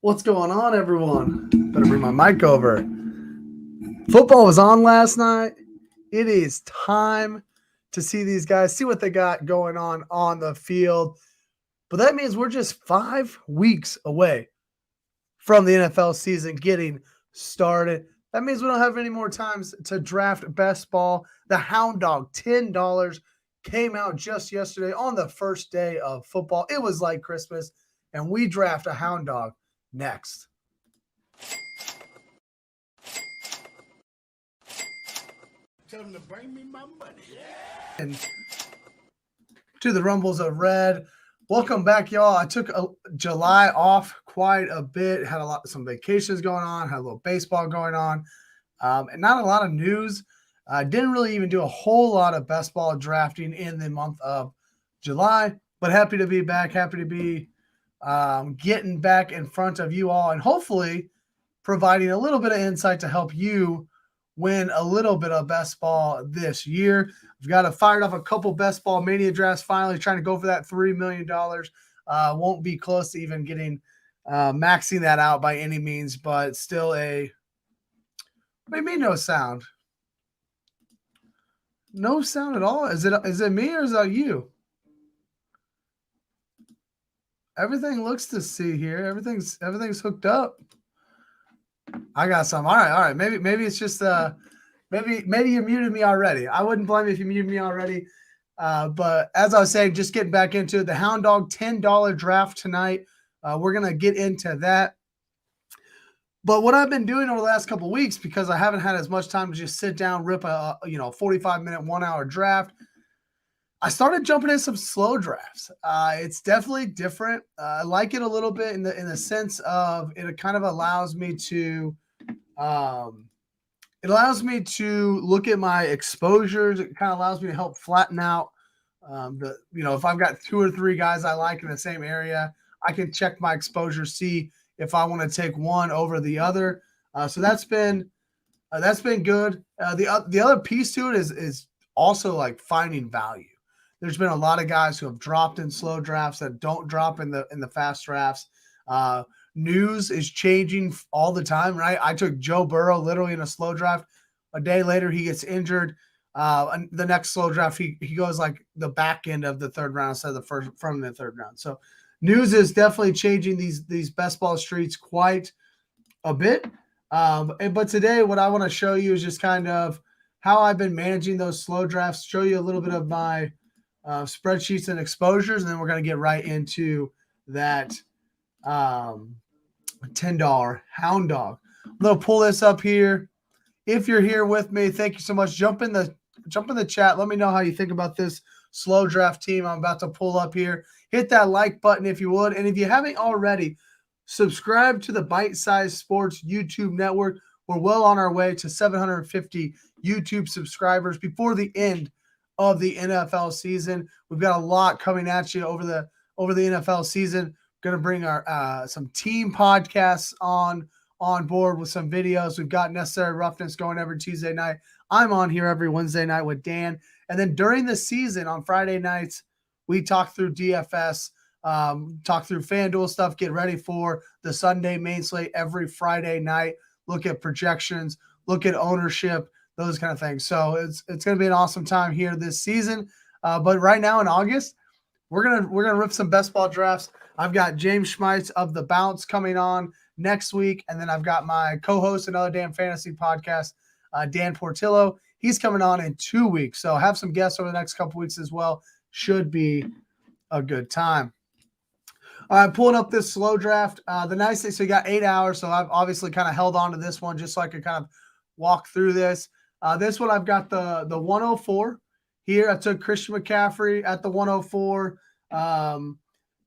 What's going on, everyone? Better bring my mic over. Football was on last night. It is time to see these guys, see what they got going on the field. But that means we're just 5 weeks away from the NFL season getting started. That means we don't have any more times to draft best ball. The Hound Dog, $10, came out just yesterday on the first day of football. It was like Christmas, and we draft a Hound Dog next. Tell them to bring me my money. And to the Rumbles of Red. Welcome back, y'all. I took July off quite a bit. Had some vacations going on. Had a little baseball going on, and not a lot of news. I didn't really even do a whole lot of best ball drafting in the month of July. But happy to be back. Happy to be getting back in front of you all, and hopefully providing a little bit of insight to help you win a little bit of best ball this year. We've got to fire off a couple best ball mania drafts finally, trying to go for that $3 million. Won't be close to even getting maxing that out by any means, but still what do you mean no sound? No sound at all? Is it me or is that you? Everything looks to see here. Everything's hooked up. I got some. All right. Maybe it's just maybe you muted me already. I wouldn't blame you if you muted me already. But as I was saying, just getting back into it, the Hound Dog $10 draft tonight. We're gonna get into that. But what I've been doing over the last couple of weeks, because I haven't had as much time to just sit down, rip a 45-minute, 1 hour draft, I started jumping in some slow drafts. It's definitely different. I like it a little bit in the sense of it kind of allows me to look at my exposures. It kind of allows me to help flatten out if I've got 2 or 3 guys I like in the same area, I can check my exposure, see if I want to take one over the other. So that's been good. The other piece to it is also like finding value. There's been a lot of guys who have dropped in slow drafts that don't drop in the fast drafts. News is changing all the time, right? I took Joe Burrow literally in a slow draft. A day later, he gets injured. The next slow draft, he goes like the back end of the third round instead of the first from the third round. So news is definitely changing these best ball streets quite a bit. But today, what I want to show you is just kind of how I've been managing those slow drafts, show you a little bit of my spreadsheets and exposures, and then we're going to get right into that $10 Hound Dog. I'm going to pull this up here. If you're here with me, thank you so much. Jump in the chat. Let me know how you think about this slow draft team I'm about to pull up here. Hit that like button if you would. And if you haven't already, subscribe to the Bite Size Sports YouTube network. We're well on our way to 750 YouTube subscribers before the end of the NFL season. We've got a lot coming at you over the NFL season. Going to bring our some team podcasts on board with some videos. We've got Necessary Roughness going every Tuesday night. I'm on here every Wednesday night with Dan. And then during the season on Friday nights, we talk through DFS, talk through FanDuel stuff, get ready for the Sunday main slate every Friday night, look at projections, look at ownership, those kind of things. So it's going to be an awesome time here this season. But right now in August, we're gonna rip some best ball drafts. I've got James Schmeitz of The Bounce coming on next week, and then I've got my co-host, Another Damn Fantasy Podcast, Dan Portillo. He's coming on in 2 weeks, so have some guests over the next couple weeks as well. Should be a good time. All right, pulling up this slow draft. The nice thing, so you got 8 hours, so I've obviously kind of held on to this one just so I could kind of walk through this. This one I've got the 104 here. I took Christian McCaffrey at the 104.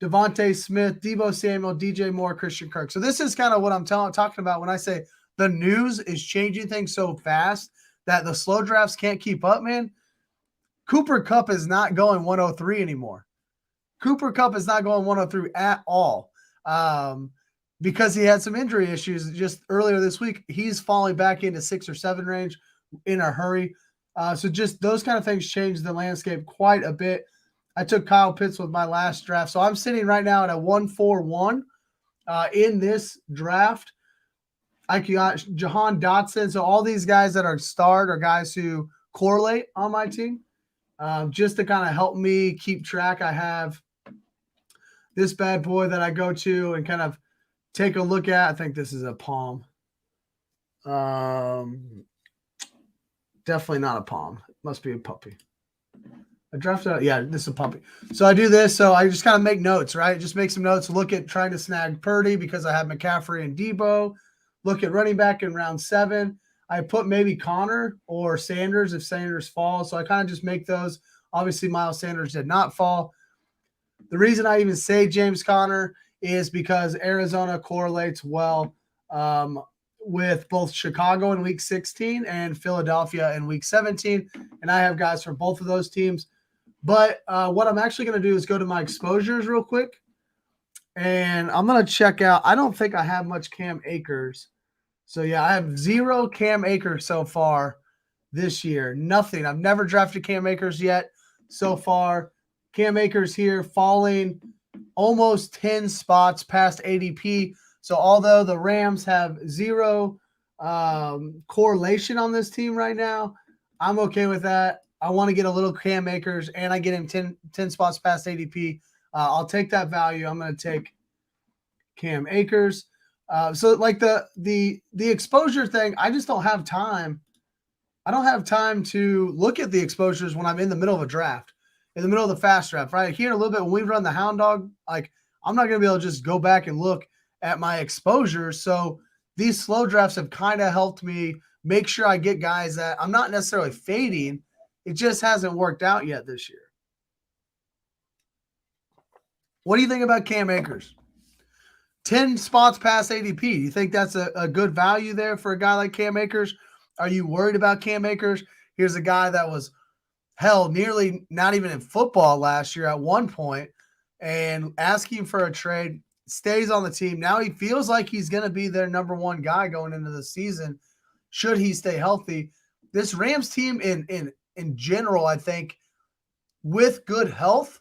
Devontae Smith, Deebo Samuel, DJ Moore, Christian Kirk. So this is kind of what I'm talking about when I say the news is changing things so fast that the slow drafts can't keep up, man. Cooper Kupp is not going 103 anymore. Cooper Kupp is not going 103 at all because he had some injury issues just earlier this week. He's falling back into 6 or 7 range in a hurry. So just those kind of things change the landscape quite a bit. I took Kyle Pitts with my last draft. So I'm sitting right now at a 141 in this draft. I got Jahan Dotson. So all these guys that are starred are guys who correlate on my team. Just to kind of help me keep track, I have this bad boy that I go to and kind of take a look at. I think this is a palm. Definitely not a palm. It must be a puppy. I drafted out. Yeah, this is a puppy. So I do this. So I just kind of make notes, right? Just make some notes. Look at trying to snag Purdy because I have McCaffrey and Debo. Look at running back in round 7. I put maybe Connor or Sanders if Sanders falls. So I kind of just make those. Obviously, Miles Sanders did not fall. The reason I even say James Conner is because Arizona correlates well with both Chicago in week 16 and Philadelphia in week 17. And I have guys from both of those teams. But what I'm actually going to do is go to my exposures real quick. And I'm going to check out. I don't think I have much Cam Akers. So, yeah, I have 0 Cam Akers so far this year. Nothing. I've never drafted Cam Akers yet so far. Cam Akers here falling almost 10 spots past ADP. So, although the Rams have 0 correlation on this team right now, I'm okay with that. I want to get a little Cam Akers, and I get him 10 spots past ADP. I'll take that value. I'm going to take Cam Akers. So like the exposure thing, I just don't have time. I don't have time to look at the exposures when I'm in the middle of a draft, in the middle of the fast draft, right? Here in a little bit when we run the Hound Dog, like I'm not going to be able to just go back and look at my exposures. So these slow drafts have kind of helped me make sure I get guys that I'm not necessarily fading. It just hasn't worked out yet this year. What do you think about Cam Akers? 10 spots past ADP. Do you think that's a good value there for a guy like Cam Akers? Are you worried about Cam Akers? Here's a guy that was, hell, nearly not even in football last year at one point and asking for a trade, stays on the team. Now he feels like he's going to be their number 1 guy going into the season should he stay healthy. This Rams team in general, I think, with good health,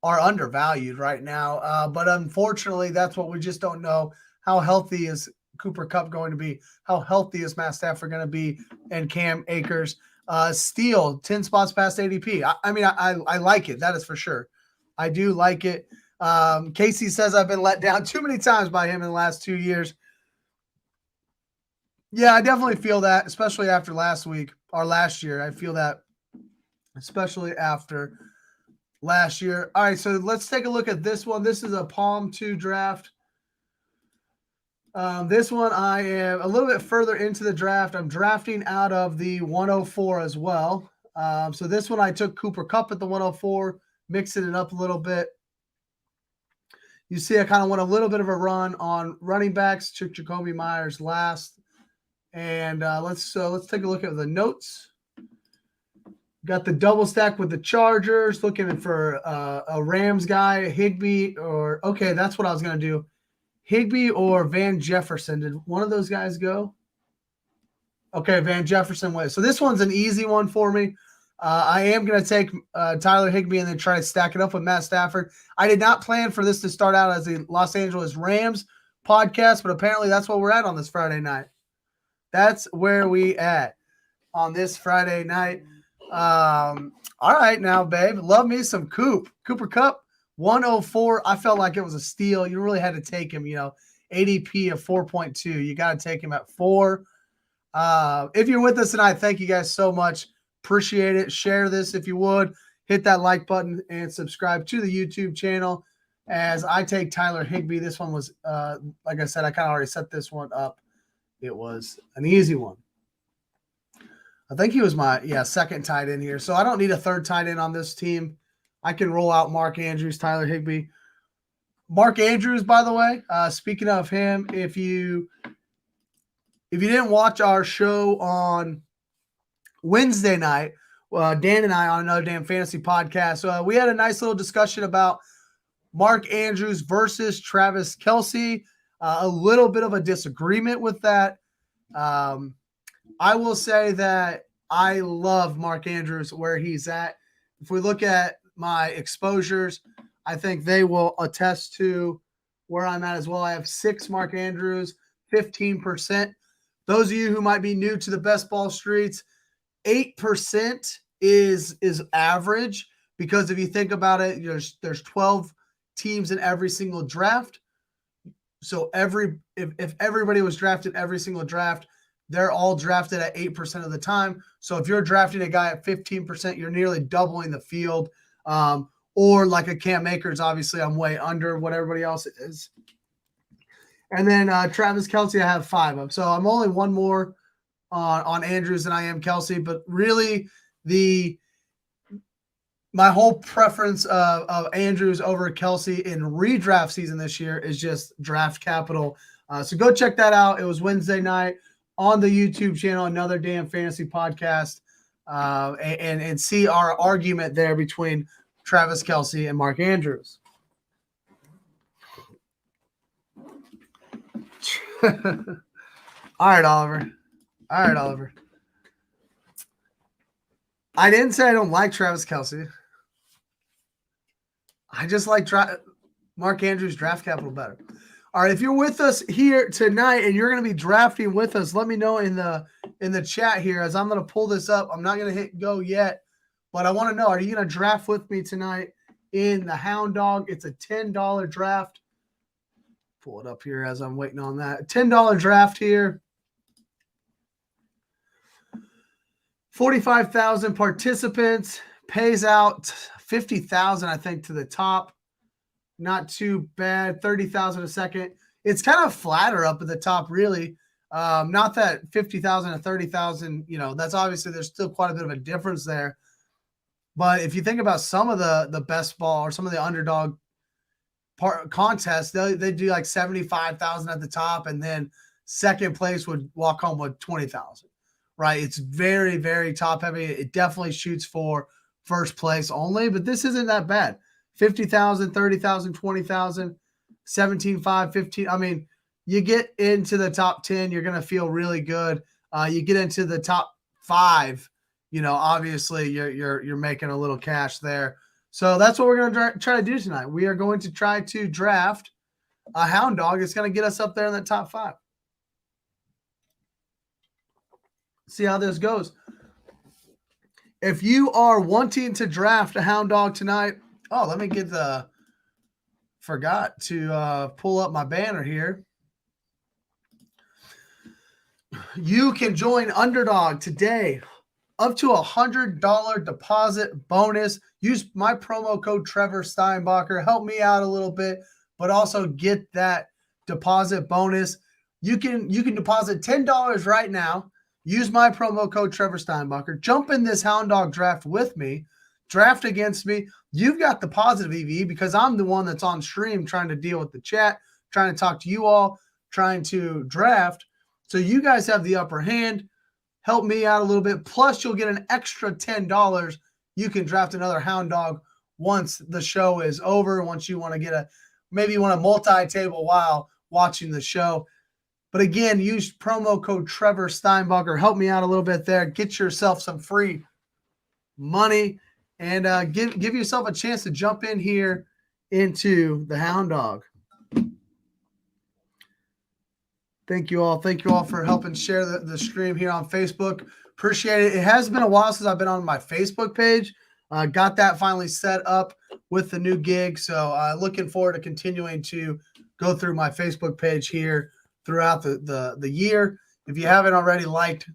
are undervalued right now. But unfortunately, that's what we just don't know. How healthy is Cooper Kupp going to be? How healthy is Matt Stafford going to be? And Cam Akers. Steele, 10 spots past ADP. I like it. That is for sure. I do like it. Casey says I've been let down too many times by him in the last 2 years. Yeah, I definitely feel that, especially after last week or last year. I feel that, especially after last year. All right, so let's take a look at this one. This is a Palm 2 draft. This one I am a little bit further into the draft. I'm drafting out of the 104 as well. So this one I took Cooper Kupp at the 104, mixing it up a little bit. You see I kind of went a little bit of a run on running backs. Took Jacoby Myers last. And let's take a look at the notes. Got the double stack with the Chargers, looking for a Rams guy, Higbee, okay, that's what I was going to do. Higbee or Van Jefferson. Did one of those guys go? Okay, Van Jefferson went. So this one's an easy one for me. I am going to take Tyler Higbee and then try to stack it up with Matt Stafford. I did not plan for this to start out as a Los Angeles Rams podcast, but apparently that's where we're at on this Friday night. That's where we at on this Friday night. All right now, babe. Love me some Cooper Kupp, 104. I felt like it was a steal. You really had to take him, ADP of 4.2. You got to take him at 4. If you're with us tonight, thank you guys so much. Appreciate it. Share this if you would. Hit that like button and subscribe to the YouTube channel as I take Tyler Higbee. This one was, like I said, I kind of already set this one up. It was an easy one. I think he was my second tight end here. So I don't need a third tight end on this team. I can roll out Mark Andrews, Tyler Higbee. Mark Andrews, by the way, speaking of him, if you didn't watch our show on Wednesday night, Dan and I on Another Damn Fantasy podcast, we had a nice little discussion about Mark Andrews versus Travis Kelce. A little bit of a disagreement with that. I will say that I love Mark Andrews where he's at. If we look at my exposures, I think they will attest to where I'm at as well. I have 6 Mark Andrews, 15%. Those of you who might be new to the best ball streets, 8% is average, because if you think about it, there's 12 teams in every single draft. So if everybody was drafted every single draft, they're all drafted at 8% of the time. So if you're drafting a guy at 15%, you're nearly doubling the field. Or like a Cam Akers, obviously I'm way under what everybody else is. And then Travis Kelce, I have 5 of. So I'm only one more on Andrews than I am Kelce. But really, my whole preference of Andrews over Kelce in redraft season this year is just draft capital. So go check that out. It was Wednesday night on the YouTube channel, Another Damn Fantasy Podcast, and see our argument there between Travis Kelce and Mark Andrews. All right, Oliver. I didn't say I don't like Travis Kelce. I just like Mark Andrews' draft capital better. All right, if you're with us here tonight and you're going to be drafting with us, let me know in the chat here, as I'm going to pull this up. I'm not going to hit go yet, but I want to know, are you going to draft with me tonight in the Hound Dog? It's a $10 draft. Pull it up here as I'm waiting on that. $10 draft here. 45,000 participants, pays out 50,000, I think, to the top. Not too bad. 30,000 a second. It's kind of flatter up at the top, really. Not that 50,000 and 30,000, that's obviously, there's still quite a bit of a difference there. But if you think about some of the best ball or some of the underdog contests, they do like 75,000 at the top, and then second place would walk home with 20,000. Right? It's very, very top heavy. It definitely shoots for first place only, but this isn't that bad. 50,000, 30,000, 20,000, 17,500, 15. I mean, you get into the top 10, you're going to feel really good. You get into the top 5, obviously you're making a little cash there. So that's what we're going to try to do tonight. We are going to try to draft a Hound Dog. It's going to get us up there in the top 5. See how this goes. If you are wanting to draft a Hound Dog tonight, let me get forgot to pull up my banner here. You can join Underdog today. Up to $100 deposit bonus. Use my promo code Trevor Steinbacher. Help me out a little bit, but also get that deposit bonus. You can deposit $10 right now. Use my promo code Trevor Steinbacher. Jump in this Hound Dog draft with me. Draft against me. You've got the positive EV because I'm the one that's on stream trying to deal with the chat, trying to talk to you all, trying to draft. So you guys have the upper hand. Help me out a little bit. Plus, you'll get an extra $10. You can draft another Hound Dog once the show is over. Once you want to maybe you want to multi-table while watching the show. But again, use promo code Trevor Steinbacher. Help me out a little bit there. Get yourself some free money and give yourself a chance to jump in here into the Hound Dog. Thank you all. Thank you all for helping share the stream here on Facebook. Appreciate it. It has been a while since I've been on my Facebook page. Got that finally set up with the new gig. So looking forward to continuing to go through my Facebook page here throughout the year. If you haven't already like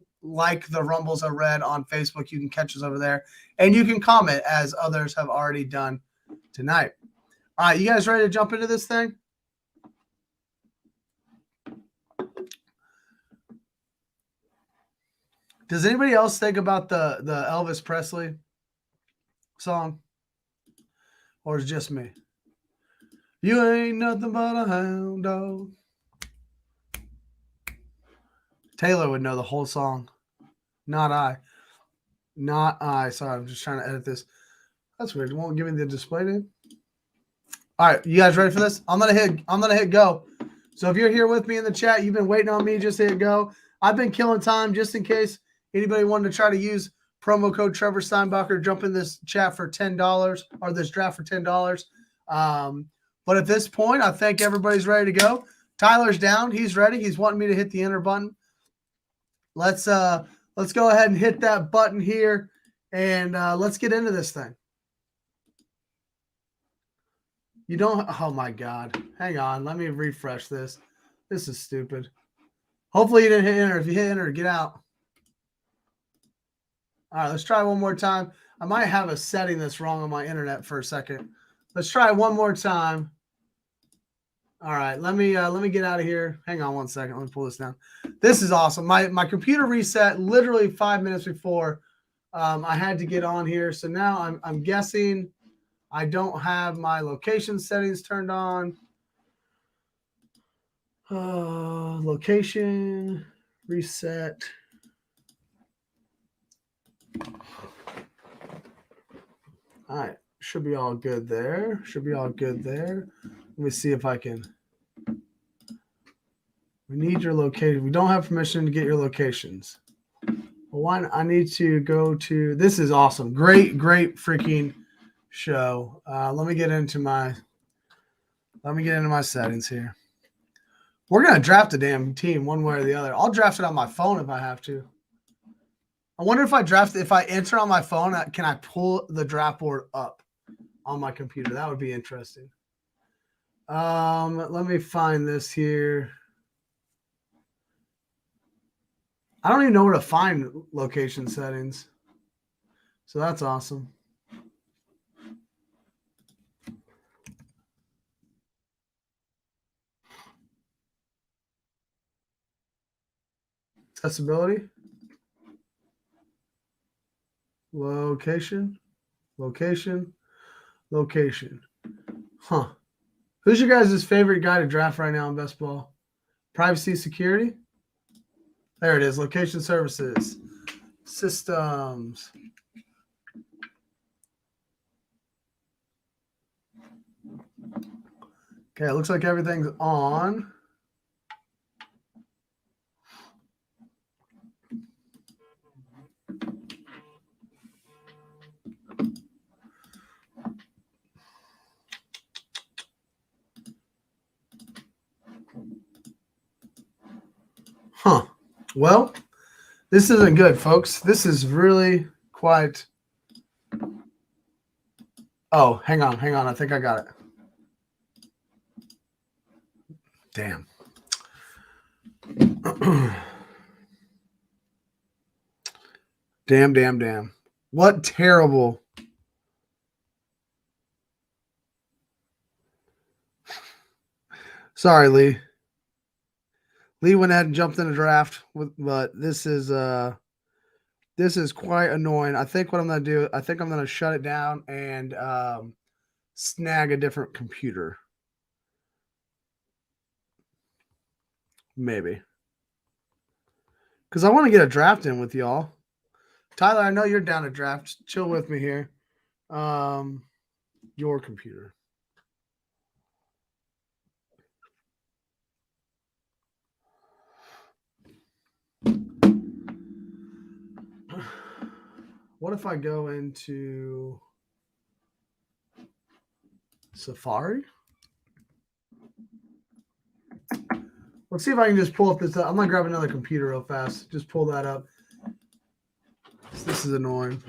the Rumbles I read on Facebook, you can catch us over there. And you can comment as others have already done tonight. All right, you guys ready to jump into this thing? Does anybody else think about the Elvis Presley song? Or is it just me? You ain't nothing but a hound dog. Taylor would know the whole song. Not I. Sorry, I'm just trying to edit this. That's weird. It won't give me the display name. All right, you guys ready for this? I'm gonna hit go. So if you're here with me in the chat, you've been waiting on me, just hit go. I've been killing time just in case anybody wanted to try to use promo code Trevor Steinbacher, jump in this chat for $10 or this draft for $10. But at this point, I think everybody's ready to go. Tyler's down. He's ready. He's wanting me to hit the enter button. Let's go ahead and hit that button here, and let's get into this thing. You don't. Oh my God! Hang on. Let me refresh this. This is stupid. Hopefully you didn't hit enter. If you hit enter, get out. All right, let's try one more time. I might have a setting that's wrong on my internet for a second. Let's try one more time. All right, let me get out of here. Hang on one second. Let me pull this down. This is awesome. My computer reset literally 5 minutes before I had to get on here. So now I'm guessing I don't have my location settings turned on. Location reset. All right, should be all good there. Should be all good there. Let me see if I can. We need your location. We don't have permission to get your locations. Well, why? I need to go to. This is awesome. Great freaking show. Let me get into my settings here. We're gonna draft a damn team one way or the other. I'll draft it on my phone if I have to. I wonder if I enter on my phone, can I pull the draft board up on my computer? That would be interesting. Let me find this here. I don't even know where to find location settings. So that's awesome. Accessibility. Location. Huh. Who's your guys' favorite guy to draft right now in Bestball? Privacy security? There it is. Location services. Systems. Okay, it looks like everything's on. Huh. Well, this isn't good, folks. This is really quite. Oh, hang on. I think I got it. Damn. Damn. What terrible. Sorry, Lee. Lee went ahead and jumped in the draft, but this is quite annoying. I think what I'm going to do, I'm going to shut it down and snag a different computer. Maybe. Because I want to get a draft in with y'all. Tyler, I know you're down to draft. Chill with me here. Your computer. What if I go into Safari? Let's see if I can just pull up this. I'm going to grab another computer real fast. Just pull that up. This is annoying.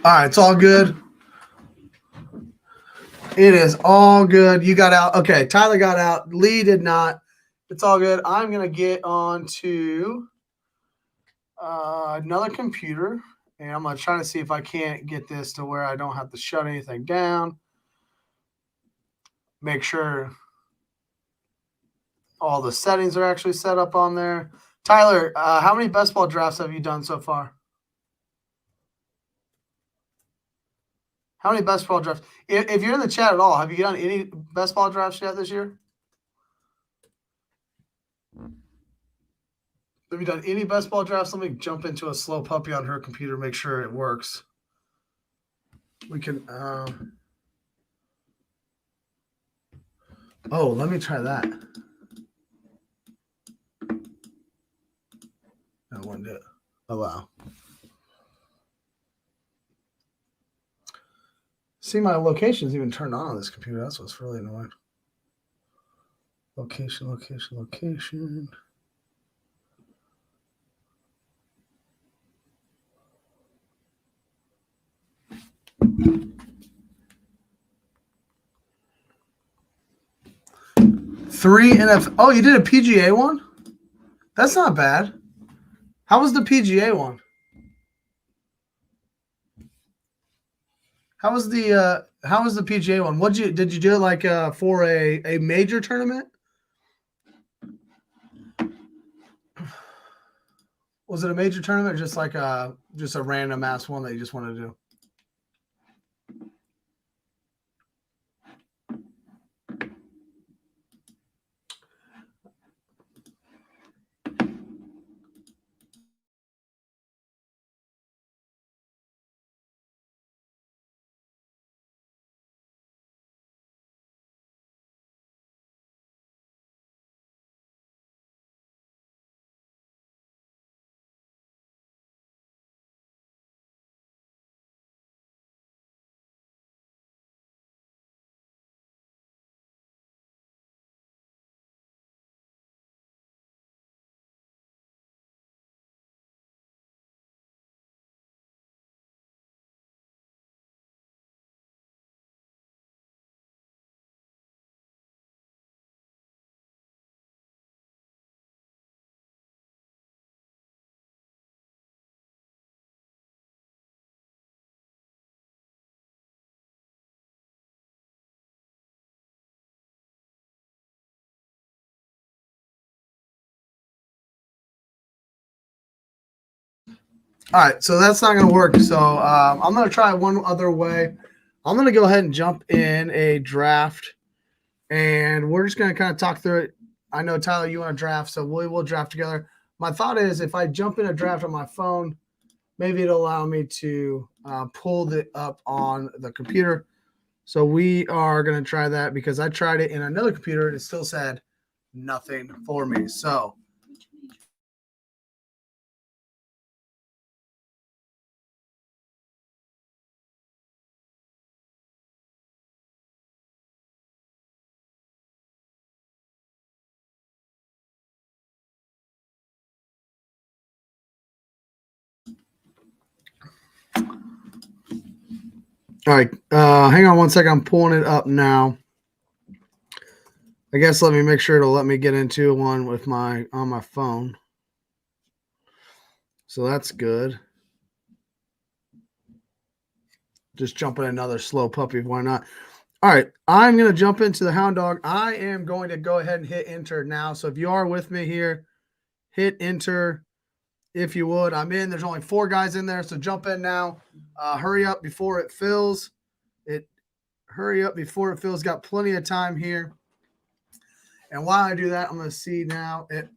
All right, it's all good. It is all good. You got out. Okay, Tyler got out. Lee did not. It's all good. I'm going to get on to another computer, And I'm going to try to see if I can't get this to where I don't have to shut anything down. Make sure all the settings are actually set up on there. Tyler, how many best ball drafts have you done so far? How many best ball drafts? If you're in the chat at all, have you done any best ball drafts yet this year? Have you done any best ball drafts? Let me jump into a slow puppy on her computer, make sure it works. We can. Oh, let me try that. I want to allow. See, my location's even turned on this computer. That's what's really annoying. Location. 3 NFL. Oh, you did a PGA one? That's not bad. How was the PGA one? How was the PGA one? Did you do it like for a major tournament? Was it a major tournament or just like a random ass one that you just wanted to do? All right, so that's not going to work. So I'm going to try one other way. I'm going to go ahead and jump in a draft, and we're just going to kind of talk through it. I know, Tyler, you want to draft, so we'll draft together. My thought is if I jump in a draft on my phone, maybe it'll allow me to pull it up on the computer. So we are going to try that because I tried it in another computer, and it still said nothing for me. So all right, hang on one second. I'm pulling it up now. I guess let me make sure it'll let me get into one with on my phone. So that's good. Just jumping another slow puppy. Why not? All right, I'm going to jump into the Hound Dog. I am going to go ahead and hit enter now. So if you are with me here, hit enter if you would. I'm in. There's only 4 guys in there, so jump in now. Hurry up before it fills. Hurry up before it fills. Got plenty of time here. And while I do that, I'm going to see now it.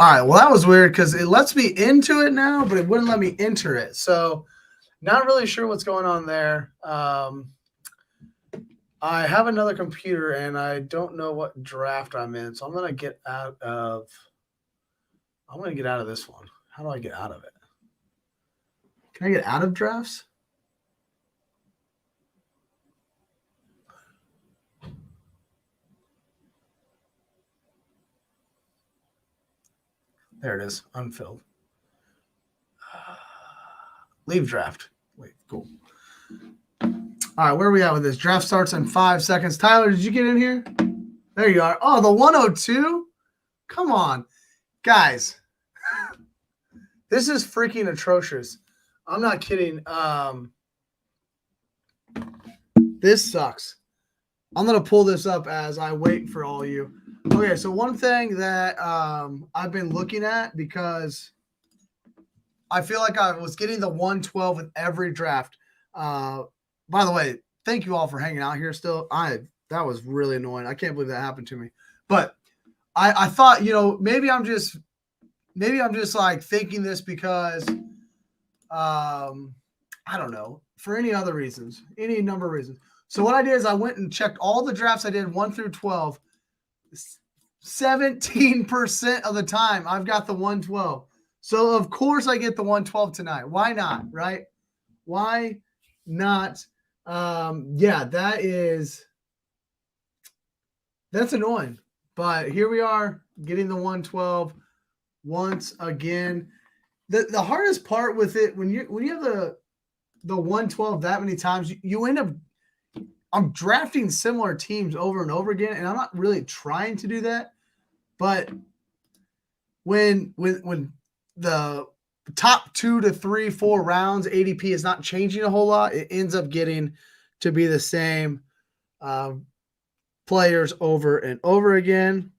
All right, well, that was weird because it lets me into it now, but it wouldn't let me enter it. So not really sure what's going on there. I have another computer, and I don't know what draft I'm in, so I'm going to get out of I'm going to get out of this one. How do I get out of it? Can I get out of drafts? There it is, unfilled. Leave draft. Wait, cool. All right, where are we at with this? Draft starts in 5 seconds. Tyler, did you get in here? There you are. Oh, the 102? Come on. Guys, this is freaking atrocious. I'm not kidding. This sucks. I'm going to pull this up as I wait for all you. Okay, so one thing that I've been looking at, because I feel like I was getting the 112 with every draft. By the way, thank you all for hanging out here still. That was really annoying. I can't believe that happened to me. But I thought, maybe I'm just like thinking this because I don't know, for any other reasons, any number of reasons. So what I did is I went and checked all the drafts I did 1 through 12. 17% of the time I've got the 112. So of course I get the 112 tonight. Why not? Right? Why not? Yeah, that's annoying. But here we are getting the 112 once again. The hardest part with it, when you have the 112 that many times, you end up, I'm drafting similar teams over and over again, and I'm not really trying to do that. But when the top 2 to 3, 4 rounds, ADP is not changing a whole lot, it ends up getting to be the same players over and over again.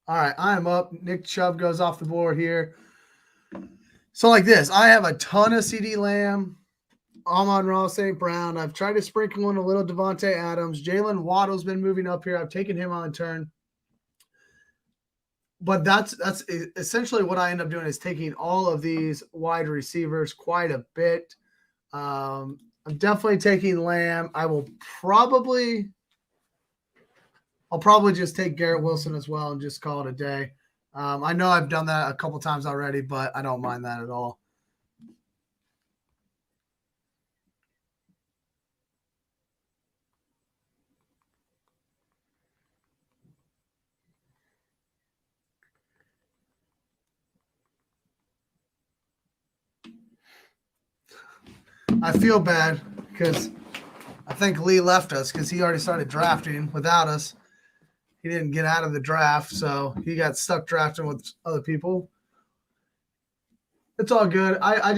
All right, I am up. Nick Chubb goes off the board here. So like this, I have a ton of CeeDee Lamb, Amon-Ra St. Brown. I've tried to sprinkle in a little Devontae Adams. Jalen Waddle's been moving up here. I've taken him on a turn. But that's essentially what I end up doing, is taking all of these wide receivers quite a bit. I'm definitely taking Lamb. I'll probably just take Garrett Wilson as well and just call it a day. I know I've done that a couple times already, but I don't mind that at all. I feel bad because I think Lee left us because he already started drafting without us. He didn't get out of the draft, so he got stuck drafting with other people. It's all good. I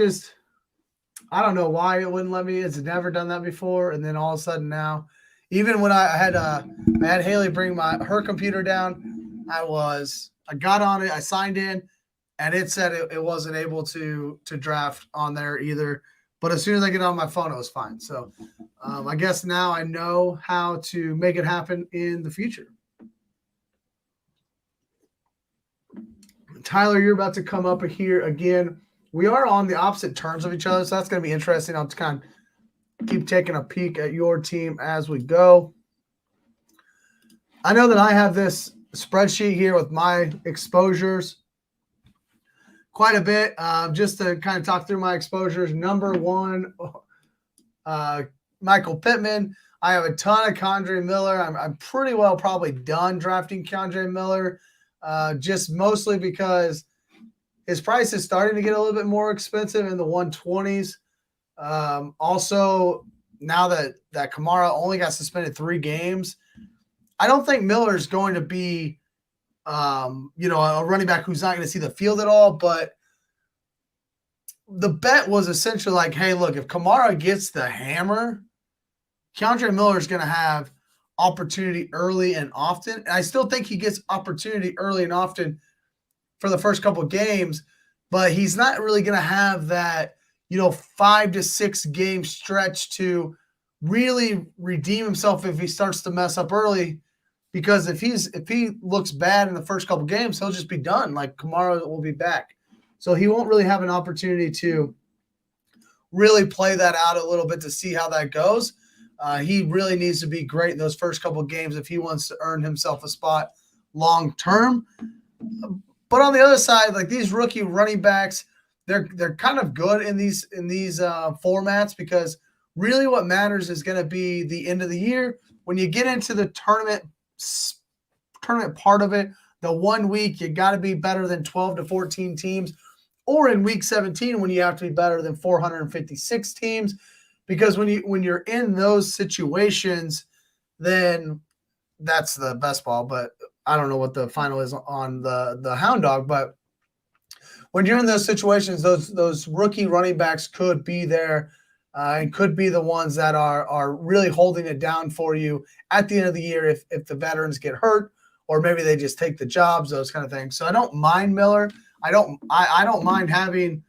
don't know why it wouldn't let me. It's never done that before, and then all of a sudden now, even when I had Haley bring her computer down, I got on it, I signed in, and it said it wasn't able to draft on there either. But as soon as I get on my phone, it was fine. So I guess now I know how to make it happen in the future. Tyler, you're about to come up here again. We are on the opposite terms of each other, so that's going to be interesting. I'll kind of keep taking a peek at your team as we go. I know that I have this spreadsheet here with my exposures quite a bit. Just to kind of talk through my exposures. Number 1, Michael Pittman. I have a ton of Kendre Miller. I'm pretty well probably done drafting Kendre Miller, just mostly because his price is starting to get a little bit more expensive in the 120s. Also, now that Kamara only got suspended 3 games, I don't think Miller is going to be, a running back who's not going to see the field at all. But the bet was essentially like, hey, look, if Kamara gets the hammer, Kendre Miller is going to have opportunity early and often. And I still think he gets opportunity early and often for the first couple of games, but he's not really going to have that, 5 to 6 game stretch to really redeem himself if he starts to mess up early. Because if he looks bad in the first couple of games, he'll just be done. Like Kamara will be back. So he won't really have an opportunity to really play that out a little bit to see how that goes. He really needs to be great in those first couple of games if he wants to earn himself a spot long term. But on the other side, like these rookie running backs, they're kind of good in these formats because really what matters is going to be the end of the year. When you get into the tournament part of it, the 1 week you got to be better than 12 to 14 teams, or in week 17 when you have to be better than 456 teams, because when you're in those situations, then that's the best ball. But I don't know what the final is on the Hound Dog, but when you're in those situations, those rookie running backs could be there and could be the ones that are really holding it down for you at the end of the year if the veterans get hurt or maybe they just take the jobs, those kind of things. So I don't mind Miller. I don't mind having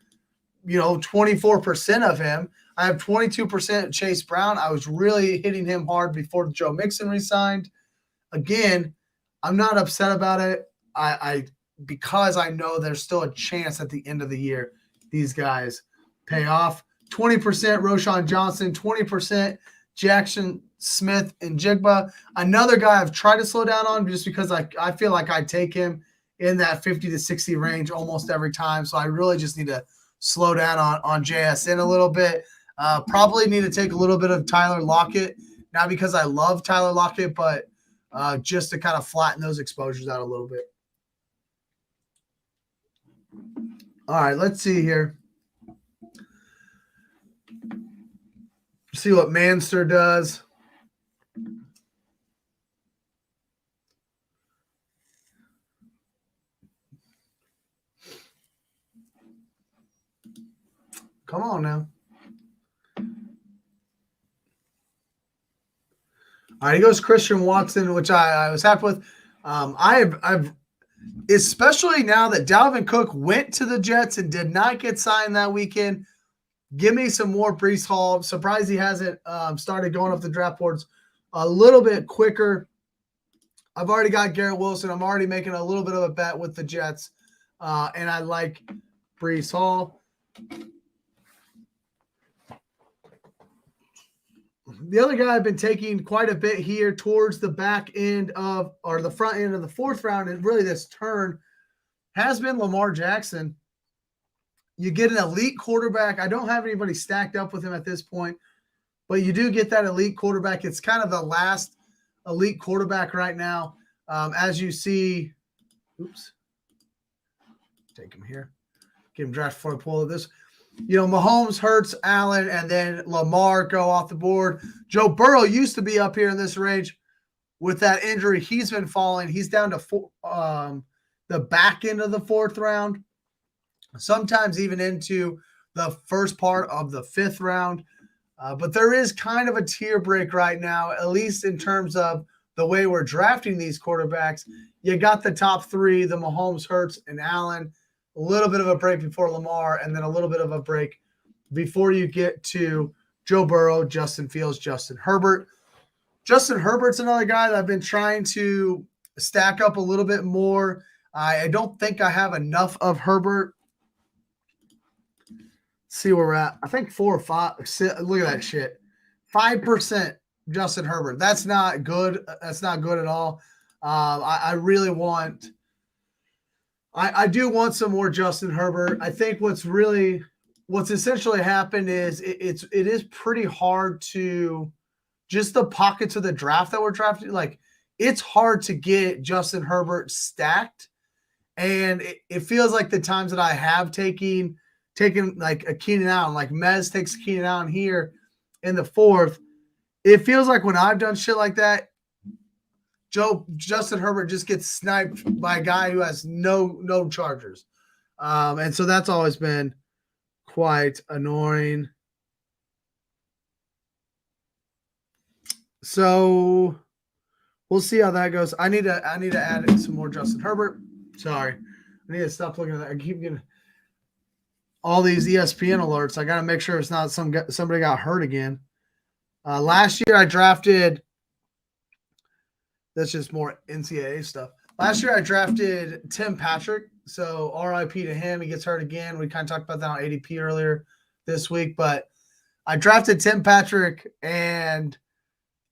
24% of him. I have 22% Chase Brown. I was really hitting him hard before Joe Mixon resigned. Again, I'm not upset about it. Because I know there's still a chance at the end of the year these guys pay off. 20% Roschon Johnson, 20% Jackson Smith and Jigba. Another guy I've tried to slow down on just because I feel like I take him in that 50 to 60 range almost every time. So I really just need to slow down on JSN a little bit. Probably need to take a little bit of Tyler Lockett, not because I love Tyler Lockett, but just to kind of flatten those exposures out a little bit. All right, let's see here. See what Manster does. Come on now. All right, he goes Christian Watson, which I was happy with. I've especially now that Dalvin Cook went to the Jets and did not get signed that weekend. Give me some more Breece Hall. I'm surprised he hasn't started going up the draft boards a little bit quicker. I've already got Garrett Wilson. I'm already making a little bit of a bet with the Jets, and I like Breece Hall. The other guy I've been taking quite a bit here towards the back end of, or the front end of the fourth round, and really this turn has been Lamar Jackson. You get an elite quarterback. I don't have anybody stacked up with him at this point, but you do get that elite quarterback. It's kind of the last elite quarterback right now. As you see, take him here. Get him drafted before I pull this. Mahomes, Hurts, Allen, and then Lamar go off the board. Joe Burrow used to be up here in this range. With that injury, he's been falling. He's down to the back end of the fourth round, sometimes even into the first part of the fifth round. But there is kind of a tier break right now, at least in terms of the way we're drafting these quarterbacks. You got the top three, the Mahomes, Hurts, and Allen. A little bit of a break before Lamar, and then a little bit of a break before you get to Joe Burrow, Justin Fields, Justin Herbert. Justin Herbert's another guy that I've been trying to stack up a little bit more. I don't think I have enough of Herbert. Let's see where we're at. I think 4 or 5. Look at that shit. 5% Justin Herbert. That's not good. That's not good at all. I really want – I do want some more Justin Herbert. I think what's essentially happened is it is pretty hard to just the pockets of the draft that we're drafting. Like, it's hard to get Justin Herbert stacked. And it feels like the times that I have taken like a Keenan Allen, like Mez takes Keenan Allen here in the fourth. It feels like when I've done shit like that, Justin Herbert just gets sniped by a guy who has no chargers. And so that's always been quite annoying. So we'll see how that goes. I need to add some more Justin Herbert. Sorry. I need to stop looking at that. I keep getting all these ESPN alerts. I got to make sure it's not somebody got hurt again. Last year I drafted – that's just more NCAA stuff. Last year I drafted Tim Patrick, so RIP to him. He gets hurt again. We kind of talked about that on ADP earlier this week, but I drafted Tim Patrick, and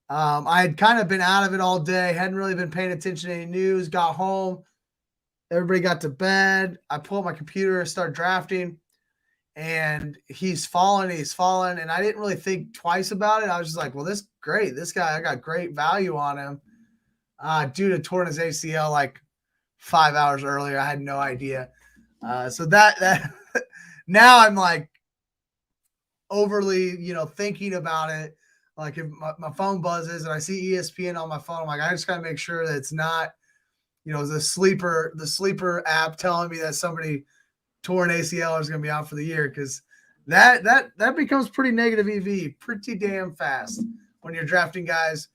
I had kind of been out of it all day, hadn't really been paying attention to any news, got home, everybody got to bed. I pulled my computer and started drafting, and he's fallen, and I didn't really think twice about it. I was just like, well, this is great. This guy, I got great value on him. Dude had torn his ACL like 5 hours earlier. I had no idea. So that now I'm like overly, thinking about it. Like if my phone buzzes and I see ESPN on my phone, I'm like, I just got to make sure that it's not, the sleeper app telling me that somebody tore an ACL is going to be out for the year, because that becomes pretty negative EV pretty damn fast when you're drafting guys.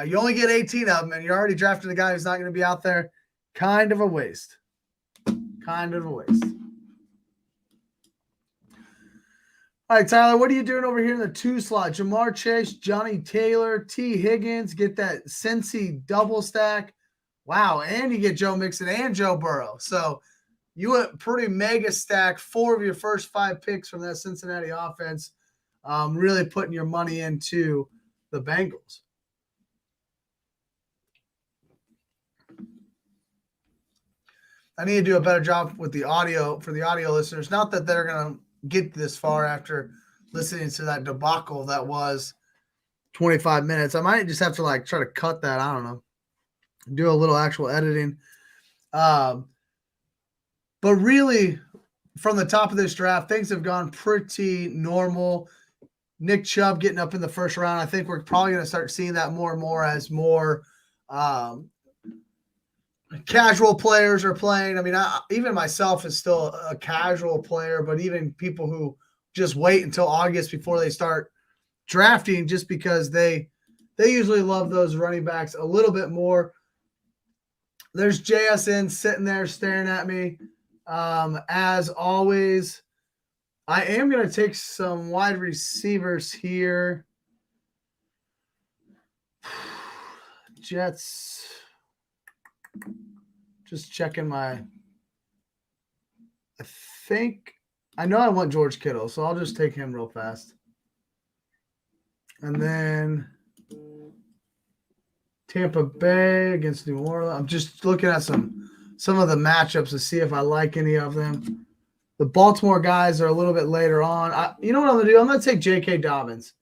You only get 18 of them, and you're already drafting a guy who's not going to be out there. Kind of a waste. Kind of a waste. All right, Tyler, what are you doing over here in the 2 slot? Jamar Chase, Johnny Taylor, T. Higgins, get that Cincy double stack. Wow, and you get Joe Mixon and Joe Burrow. So you went pretty mega stack. 4 of your first 5 picks from that Cincinnati offense, really putting your money into the Bengals. I need to do a better job with the audio for the audio listeners. Not that they're going to get this far after listening to that debacle that was 25 minutes. I might just have to try to cut that. I don't know. Do a little actual editing. But really, from the top of this draft, things have gone pretty normal. Nick Chubb getting up in the first round. I think we're probably going to start seeing that more and more as more casual players are playing. I mean, even myself is still a casual player, but even people who just wait until August before they start drafting, just because they usually love those running backs a little bit more. There's JSN sitting there staring at me. As always, I am going to take some wide receivers here. Jets. Just checking I know I want George Kittle, so I'll just take him real fast. And then Tampa Bay against New Orleans. I'm just looking at some of the matchups to see if I like any of them. The Baltimore guys are a little bit later on. You know what I'm going to do? I'm going to take J.K. Dobbins.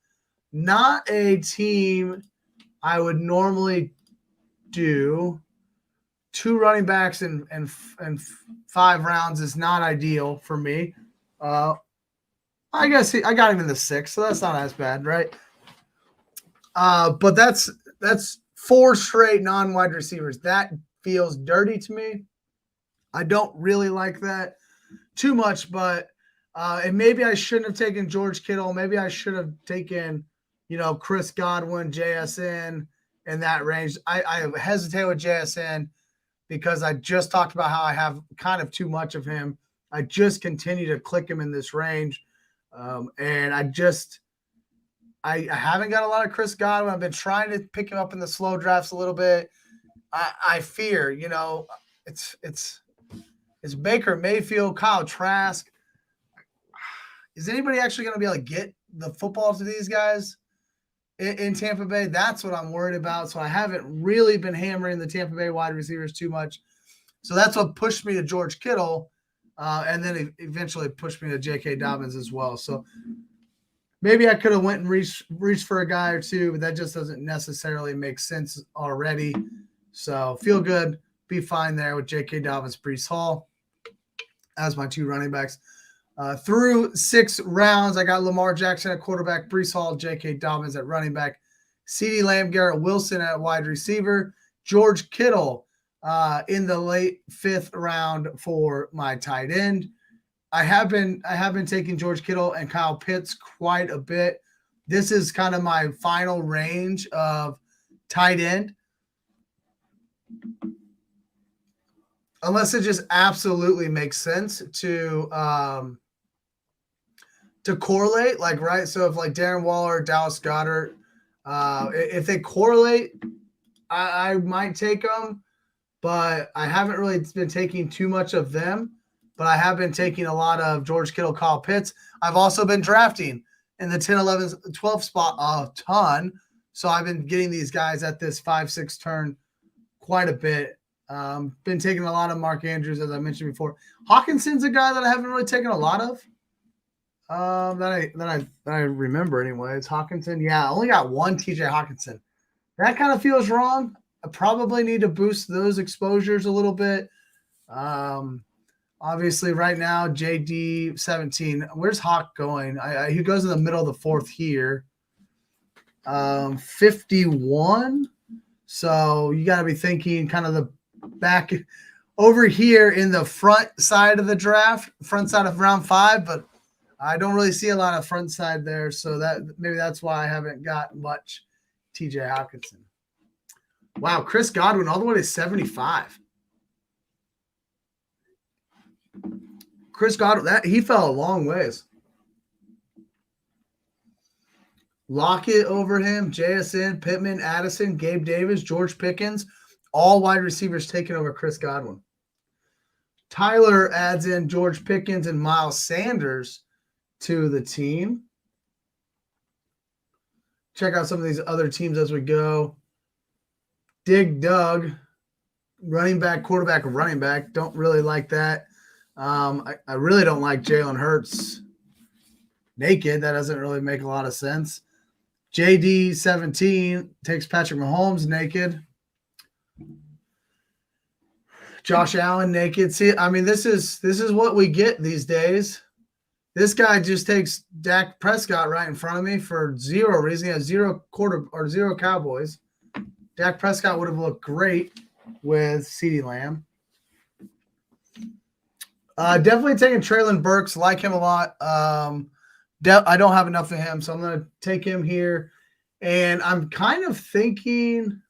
Not a team I would normally do. 2 running backs and 5 rounds is not ideal for me. I guess I got him in the 6th, so that's not as bad, right? But that's 4 straight non-wide receivers. That feels dirty to me. I don't really like that too much, but and maybe I shouldn't have taken George Kittle. Maybe I should have taken, Chris Godwin, JSN in that range. I hesitate with JSN because I just talked about how I have kind of too much of him. I just continue to click him in this range. And I haven't got a lot of Chris Godwin. I've been trying to pick him up in the slow drafts a little bit. I fear, it's Baker Mayfield, Kyle Trask. Is anybody actually going to be able to get the football to these guys in Tampa Bay? That's what I'm worried about. So I haven't really been hammering the Tampa Bay wide receivers too much. So that's what pushed me to George Kittle, and then eventually pushed me to J.K. Dobbins as well. So maybe I could have went and reached for a guy or two, but that just doesn't necessarily make sense already. So feel good, be fine there with J.K. Dobbins, Breece Hall as my 2 running backs. Through 6 rounds, I got Lamar Jackson at quarterback, Breece Hall, J.K. Dobbins at running back, CeeDee Lamb, Garrett Wilson at wide receiver, George Kittle in the late 5th round for my tight end. I have been taking George Kittle and Kyle Pitts quite a bit. This is kind of my final range of tight end. Unless it just absolutely makes sense to correlate, right? So if Darren Waller, Dallas Goedert, if they correlate, I might take them, but I haven't really been taking too much of them. But I have been taking a lot of George Kittle, Kyle Pitts. I've also been drafting in the 10, 11, 12 spot a ton. So I've been getting these guys at this 5-6 turn quite a bit. Been taking a lot of Mark Andrews, as I mentioned before. Hawkinson's a guy that I haven't really taken a lot of. That I remember anyways. Hawkinson, yeah, I only got one TJ Hawkinson. That kind of feels wrong. I probably need to boost those exposures a little bit. Obviously, right now, JD 17. Where's Hawk going? He goes in the middle of the fourth here. 51. So you got to be thinking kind of the back over here in the front side of the draft, front side of round 5, but I don't really see a lot of front side there. So that maybe that's why I haven't got much TJ Hawkinson. Wow, Chris Godwin all the way to 75. Chris Godwin, he fell a long ways. Lockett over him, JSN, Pittman, Addison, Gabe Davis, George Pickens, all wide receivers taking over Chris Godwin. Tyler adds in George Pickens and Miles Sanders to the team. Check out some of these other teams as we go. Dig Doug, running back, quarterback, running back. Don't really like that. I really don't like Jalen Hurts naked. That doesn't really make a lot of sense. JD 17 takes Patrick Mahomes naked. Josh Allen naked. See, I mean, this is what we get these days. This guy just takes Dak Prescott right in front of me for zero reason. He has zero Cowboys. Dak Prescott would have looked great with CeeDee Lamb. Definitely taking Traylon Burks. Like him a lot. I don't have enough of him, so I'm going to take him here. And I'm kind of thinking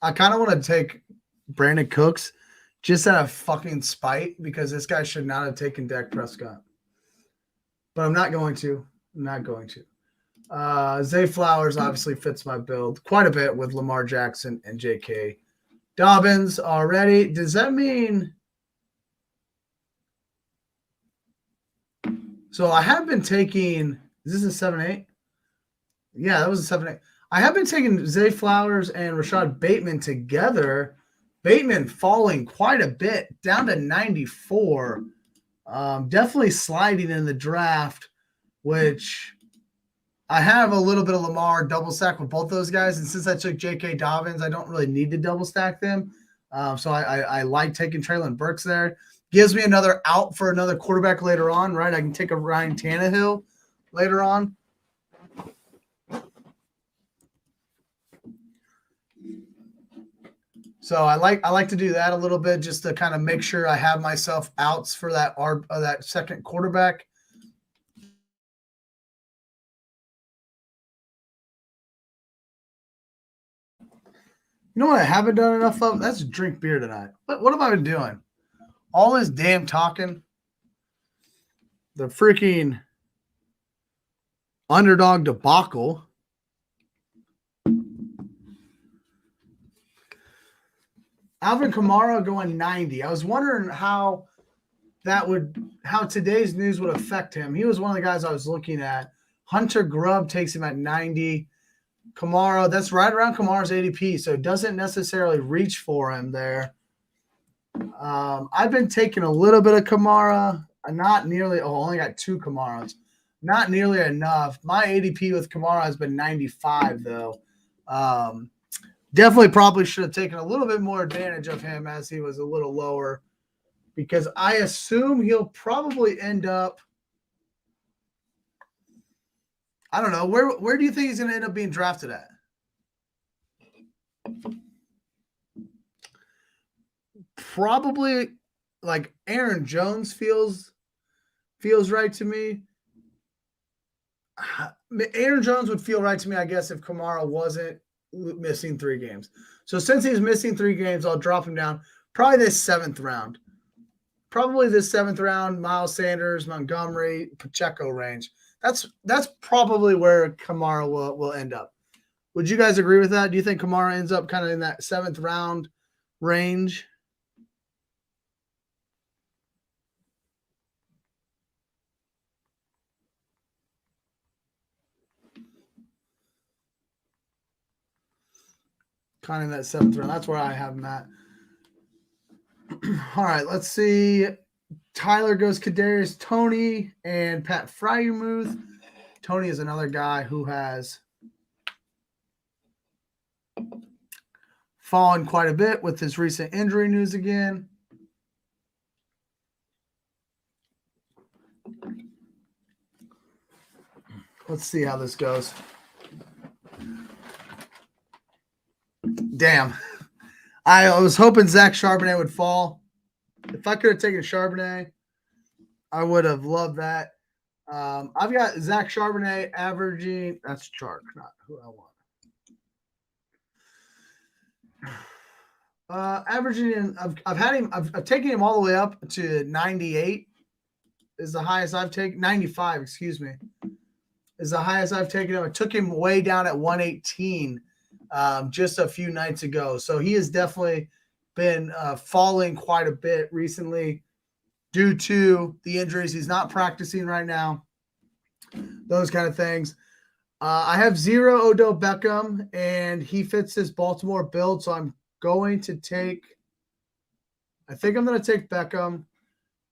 I kind of want to take Brandon Cooks just out of fucking spite because this guy should not have taken Dak Prescott. But I'm not going to. Zay Flowers obviously fits my build quite a bit with Lamar Jackson and J.K. Dobbins already. Does that mean – so I have been taking – is this a 7-8? Yeah, that was a 7-8. I have been taking Zay Flowers and Rashad Bateman together. Bateman falling quite a bit, down to 94. Definitely sliding in the draft, which I have a little bit of Lamar double stack with both those guys. And since I took J.K. Dobbins, I don't really need to double stack them. So I like taking Traylon Burks there. Gives me another out for another quarterback later on, right? I can take a Ryan Tannehill later on. So I like to do that a little bit just to kind of make sure I have myself outs for that second quarterback. You know what I haven't done enough of? That's drink beer tonight. What have I been doing? All this damn talking. The freaking Underdog debacle. Alvin Kamara going 90. I was wondering how today's news would affect him. He was one of the guys I was looking at. Hunter Grubb takes him at 90. Kamara, that's right around Kamara's ADP, so it doesn't necessarily reach for him there. I've been taking a little bit of Kamara. Not nearly. Oh, I only got 2 Kamaras. Not nearly enough. My ADP with Kamara has been 95, though. Definitely probably should have taken a little bit more advantage of him as he was a little lower because I assume he'll probably end up – I don't know. Where do you think he's going to end up being drafted at? Probably like Aaron Jones feels right to me. Aaron Jones would feel right to me, I guess, if Kamara wasn't missing 3 games. So since he's missing 3 games, I'll drop him down. Probably this 7th round. Miles Sanders, Montgomery, Pacheco range. That's probably where Kamara will end up. Would you guys agree with that? Do you think Kamara ends up kind of in that 7th round range? kind of in that 7th round. That's where I have him at. All right, let's see. Tyler goes Kadarius Toney and Pat Fryermuth. Toney is another guy who has fallen quite a bit with his recent injury news again. Let's see how this goes. Damn. I was hoping Zach Charbonnet would fall. If I could have taken Charbonnet, I would have loved that. I've got Zach Charbonnet averaging. That's Chark, not who I want. Averaging. I've had him. I've taken him all the way up to 98. Is the highest I've taken. 95. Excuse me. Is the highest I've taken him. I took him way down at 118 just a few nights ago. So he has definitely been falling quite a bit recently due to the injuries. He's not practicing right now. Those kind of things. I have 0 Odell Beckham, and he fits this Baltimore build. So I'm going to take – I think I'm going to take Beckham.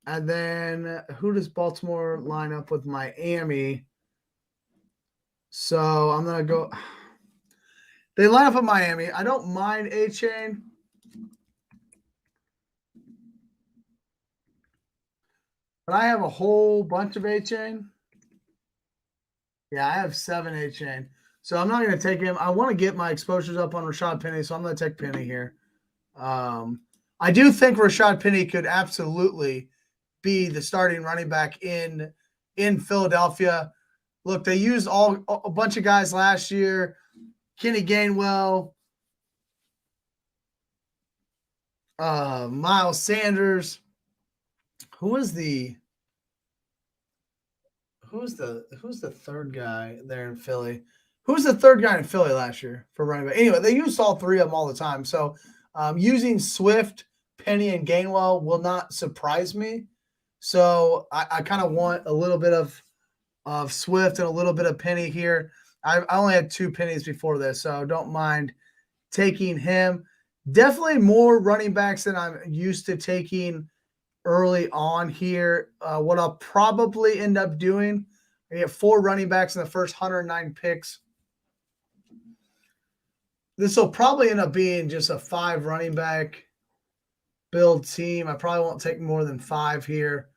And then who does Baltimore line up with? Miami. So I'm going to go – they line up with Miami. I don't mind A-Chain. But I have a whole bunch of A-Chain. Yeah, I have 7 A-Chain. So I'm not going to take him. I want to get my exposures up on Rashad Penny, so I'm going to take Penny here. I do think Rashad Penny could absolutely be the starting running back in Philadelphia. Look, they used a bunch of guys last year. Kenny Gainwell, Miles Sanders. Who's the third guy there in Philly? Who's the third guy in Philly last year for running back? Anyway, they used all 3 of them all the time. So using Swift, Penny, and Gainwell will not surprise me. So I kind of want a little bit of Swift and a little bit of Penny here. I only had 2 pennies before this, so don't mind taking him. Definitely more running backs than I'm used to taking early on here. What I'll probably end up doing, I get 4 running backs in the first 109 picks. This will probably end up being just a 5 running back build team. I probably won't take more than 5 here.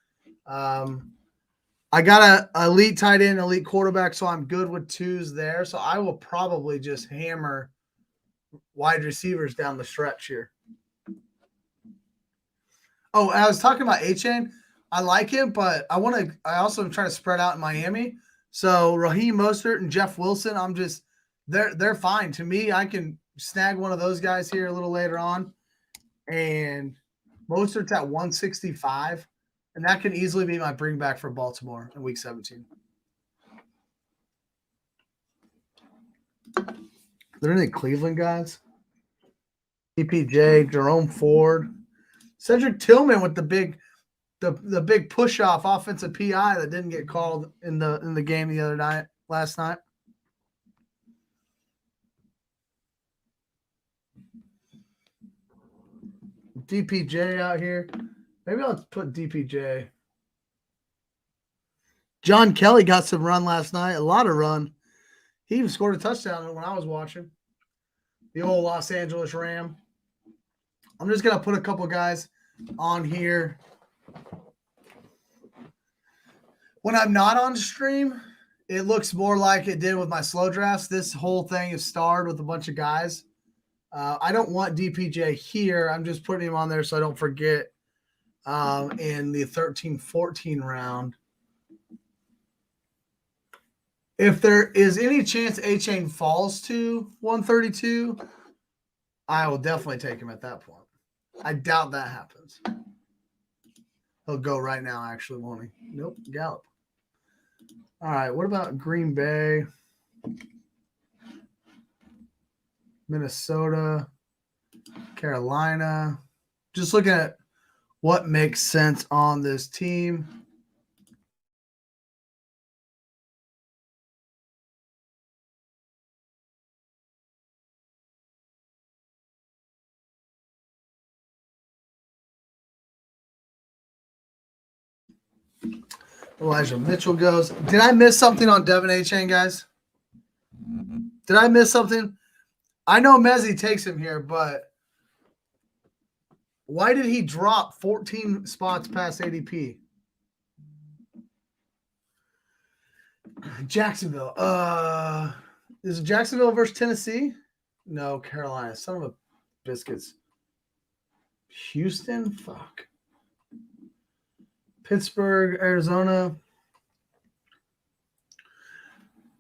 I got a elite tight end, elite quarterback, so I'm good with 2s there. So I will probably just hammer wide receivers down the stretch here. Oh, I was talking about A-Chain. I like him, but I also am trying to spread out in Miami. So Raheem Mostert and Jeff Wilson, they're fine. To me, I can snag one of those guys here a little later on. And Mostert's at 165. And that can easily be my bring back for Baltimore in week 17. Are there any Cleveland guys? EPJ, Jerome Ford, Cedric Tillman with the big push off offensive PI that didn't get called in the game last night. DPJ out here. Maybe I'll put DPJ. John Kelly got some run last night, a lot of run. He even scored a touchdown when I was watching. The old Los Angeles Ram. I'm just going to put a couple guys on here. When I'm not on stream, it looks more like it did with my slow drafts. This whole thing is starred with a bunch of guys. I don't want DPJ here. I'm just putting him on there so I don't forget in the 13-14 round. If there is any chance A-Chain falls to 132, I will definitely take him at that point. I doubt that happens. He'll go right now, actually, won't he? Nope, Gallup. All right, what about Green Bay? Minnesota, Carolina. Just looking at what makes sense on this team. Elijah Mitchell goes. Did I miss something on Devin A. Chain, guys? Did I miss something? I know Mezzi takes him here, but why did he drop 14 spots past ADP? Jacksonville. Is it Jacksonville versus Tennessee? No, Carolina. Son of a biscuits. Houston? Fuck. Pittsburgh, Arizona.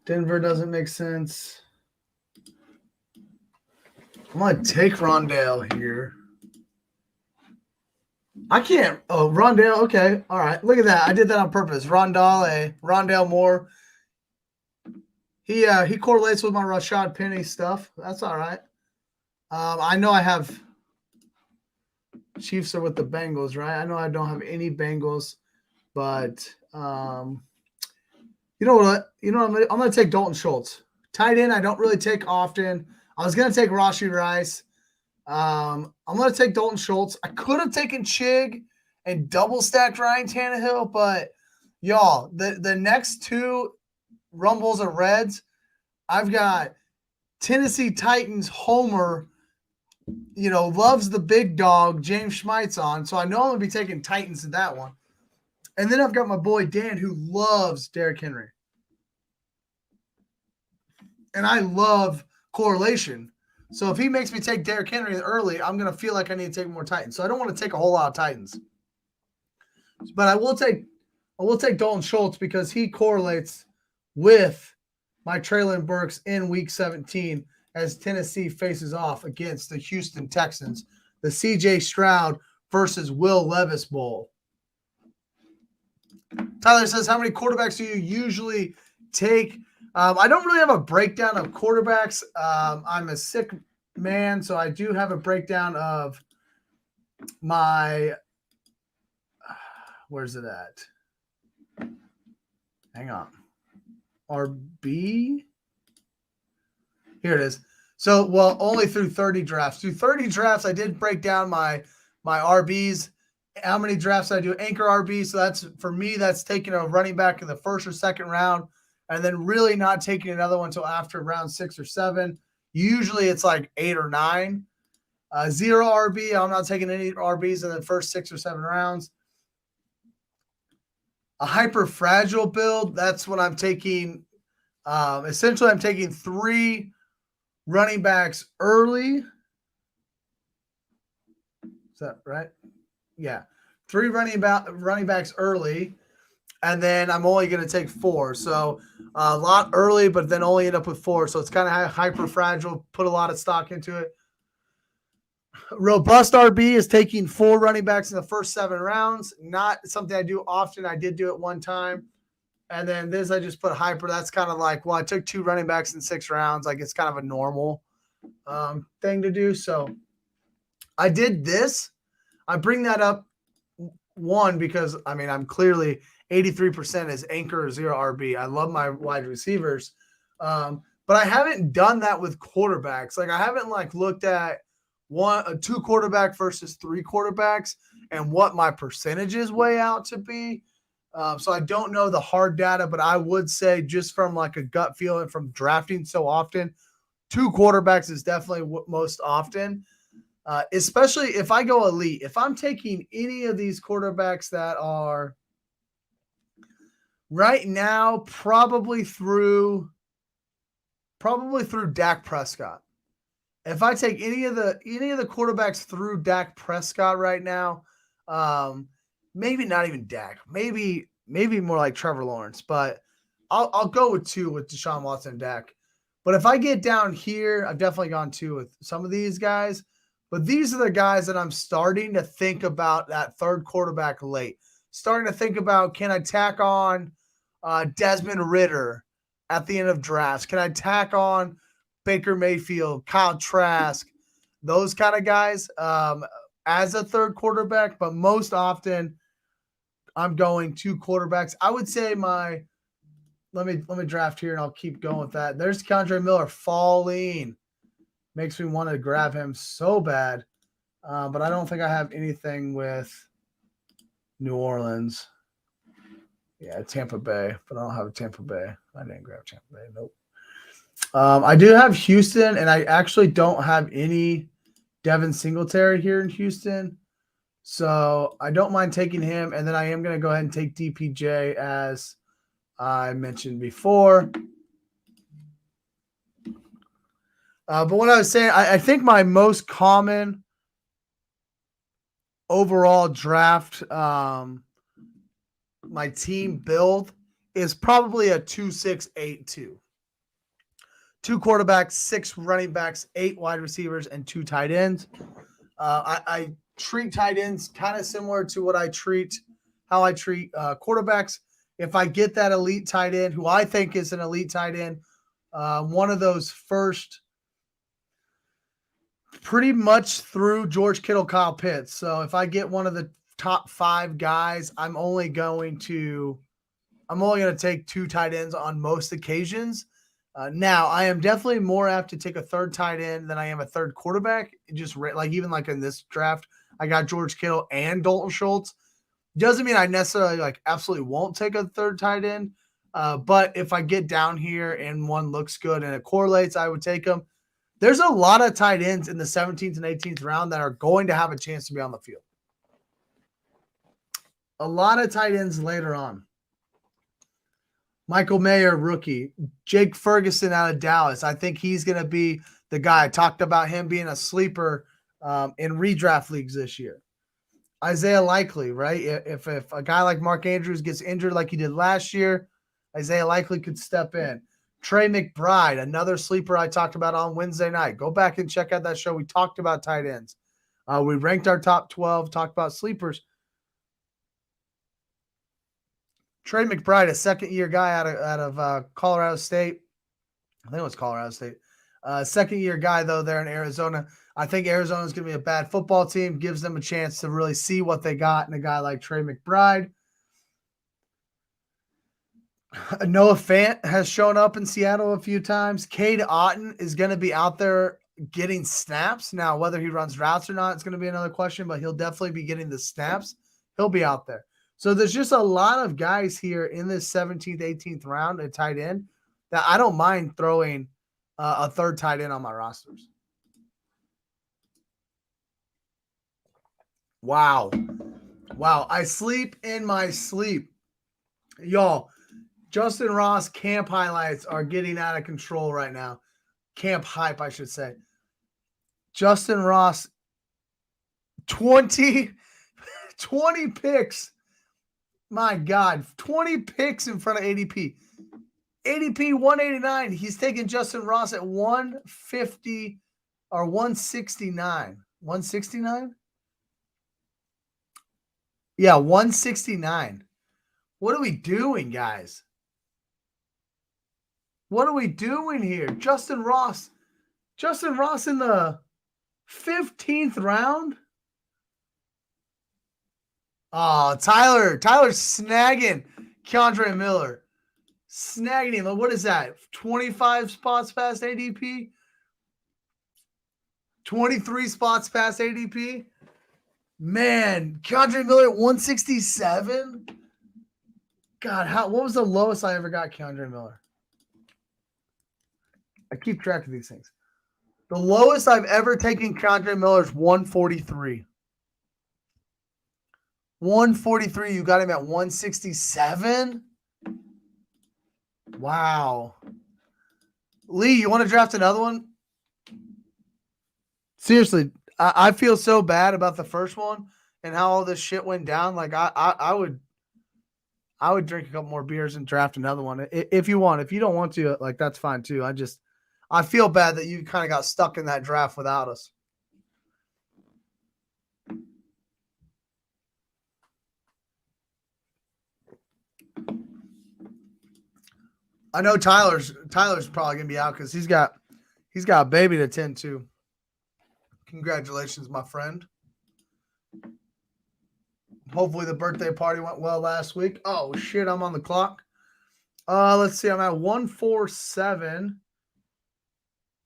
Denver doesn't make sense. I'm going to take Rondale here. I can't. Oh, Rondale. Okay. All right. Look at that. I did that on purpose. Rondale Moore. He correlates with my Rashad Penny stuff. That's all right. I know I have Chiefs are with the Bengals, right? I know I don't have any Bengals, but you know what? I'm gonna take Dalton Schultz. Tight end, I don't really take often. I was gonna take Rashee Rice. I'm gonna take Dalton Schultz. I could have taken Chig and double stacked Ryan Tannehill, but y'all, the next two Rumbles or Reds, I've got Tennessee Titans homer, loves the big dog, James Schmidt's on. So I know I'm going to be taking Titans in that one. And then I've got my boy Dan who loves Derrick Henry. And I love correlation. So if he makes me take Derrick Henry early, I'm going to feel like I need to take more Titans. So I don't want to take a whole lot of Titans. But I will take Dalton Schultz because he correlates with my Traylon Burks in Week 17 as Tennessee faces off against the Houston Texans, the C.J. Stroud versus Will Levis Bowl. Tyler says, how many quarterbacks do you usually take? I don't really have a breakdown of quarterbacks. I'm a sick man, so I do have a breakdown of my where's it at? Hang on. RB. Here it is. So, well, only through 30 drafts. Through 30 drafts, I did break down my RBs. How many drafts I do? Anchor RB. So that's, for me, that's taking a running back in the first or second round and then really not taking another one until after round 6 or 7. Usually it's like 8 or 9. Zero RB. I'm not taking any RBs in the first 6 or 7 rounds. A hyper fragile build, that's what I'm taking. Essentially, I'm taking 3 running backs early. Is that right? Yeah. 3 running backs early, and then I'm only going to take 4. So a lot early, but then only end up with 4. So it's kind of hyper fragile, put a lot of stock into it. Robust RB is taking 4 running backs in the first 7 rounds. Not something I do often. I did do it one time. And then this, I just put hyper. That's kind of like, well, I took 2 running backs in 6 rounds. Like, it's kind of a normal thing to do. So I did this. I bring that up, one, because, I mean, I'm clearly 83% is anchor or 0 RB. I love my wide receivers. But I haven't done that with quarterbacks. Like, I haven't, looked at 2 quarterback versus 3 quarterbacks and what my percentages weigh out to be. So I don't know the hard data, but I would say just from a gut feeling from drafting so often, 2 quarterbacks is definitely most often, especially if I go elite. If I'm taking any of these quarterbacks that are right now, probably through Dak Prescott. If I take any of the quarterbacks through Dak Prescott right now, maybe not even Dak, maybe more like Trevor Lawrence, but I'll go with 2 with Deshaun Watson and Dak. But if I get down here, I've definitely gone 2 with some of these guys. But these are the guys that I'm starting to think about that third quarterback late. Starting to think about, can I tack on Desmond Ridder at the end of drafts? Can I tack on Baker Mayfield, Kyle Trask, those kind of guys as a third quarterback? But most often, I'm going 2 quarterbacks. I would say let me draft here and I'll keep going with that. There's Kendre Miller falling. Makes me want to grab him so bad. But I don't think I have anything with New Orleans. Yeah, Tampa Bay, but I don't have a Tampa Bay. I didn't grab Tampa Bay. Nope. I do have Houston, and I actually don't have any Devin Singletary here in Houston. So I don't mind taking him, and then I am going to go ahead and take DPJ as I mentioned before. But what I was saying, I think my most common overall draft, my team build is probably a 2-6-8-2. 2 quarterbacks, 6 running backs, 8 wide receivers, and 2 tight ends. I treat tight ends kind of similar to how I treat quarterbacks. If I get that elite tight end, who I think is an elite tight end, one of those first, pretty much through George Kittle, Kyle Pitts. So if I get one of the top 5 guys, I'm only going to take 2 tight ends on most occasions. Now, I am definitely more apt to take a third tight end than I am a third quarterback. Even in this draft, I got George Kittle and Dalton Schultz. Doesn't mean I necessarily absolutely won't take a third tight end. But if I get down here and one looks good and it correlates, I would take them. There's a lot of tight ends in the 17th and 18th round that are going to have a chance to be on the field. A lot of tight ends later on. Michael Mayer, rookie. Jake Ferguson out of Dallas. I think he's going to be the guy. I talked about him being a sleeper in redraft leagues this year. Isaiah Likely, right? If a guy like Mark Andrews gets injured like he did last year, Isaiah Likely could step in. Trey McBride, another sleeper I talked about on Wednesday night. Go back and check out that show. We talked about tight ends. We ranked our top 12, talked about sleepers. Trey McBride, a second-year guy out of Colorado State. I think it was Colorado State. Second-year guy, though, there in Arizona. I think Arizona is going to be a bad football team. Gives them a chance to really see what they got in a guy like Trey McBride. Noah Fant has shown up in Seattle a few times. Cade Otton is going to be out there getting snaps. Now, whether he runs routes or not, it's going to be another question, but he'll definitely be getting the snaps. He'll be out there. So there's just a lot of guys here in this 17th, 18th round at tight end that I don't mind throwing a third tight end on my rosters. Wow. I sleep in my sleep. Y'all, Justin Ross camp highlights are getting out of control right now. Camp hype, I should say. Justin Ross, 20 picks. My God, 20 picks in front of ADP. ADP 189. He's taking Justin Ross at 150 or 169. 169? Yeah, 169. What are we doing, guys? What are we doing here? Justin Ross in the 15th round? Oh, Tyler's snagging Keandre Miller. Snagging him. What is that? 25 spots past ADP? 23 spots past ADP? Man, Keandre Miller at 167? God, what was the lowest I ever got Keandre Miller? I keep track of these things. The lowest I've ever taken Keandre Miller is 143. 143, you got him at 167? Wow. Lee, you want to draft another one? Seriously, I feel so bad about the first one and how all this shit went down. Like I would drink a couple more beers and draft another one if you want. If you don't want to, like, that's fine too. I feel bad that you kind of got stuck in that draft without us. I know Tyler's probably gonna be out because he's got a baby to tend to. Congratulations, my friend. Hopefully the birthday party went well last week. Oh shit, I'm on the clock. Let's see, I'm at 147.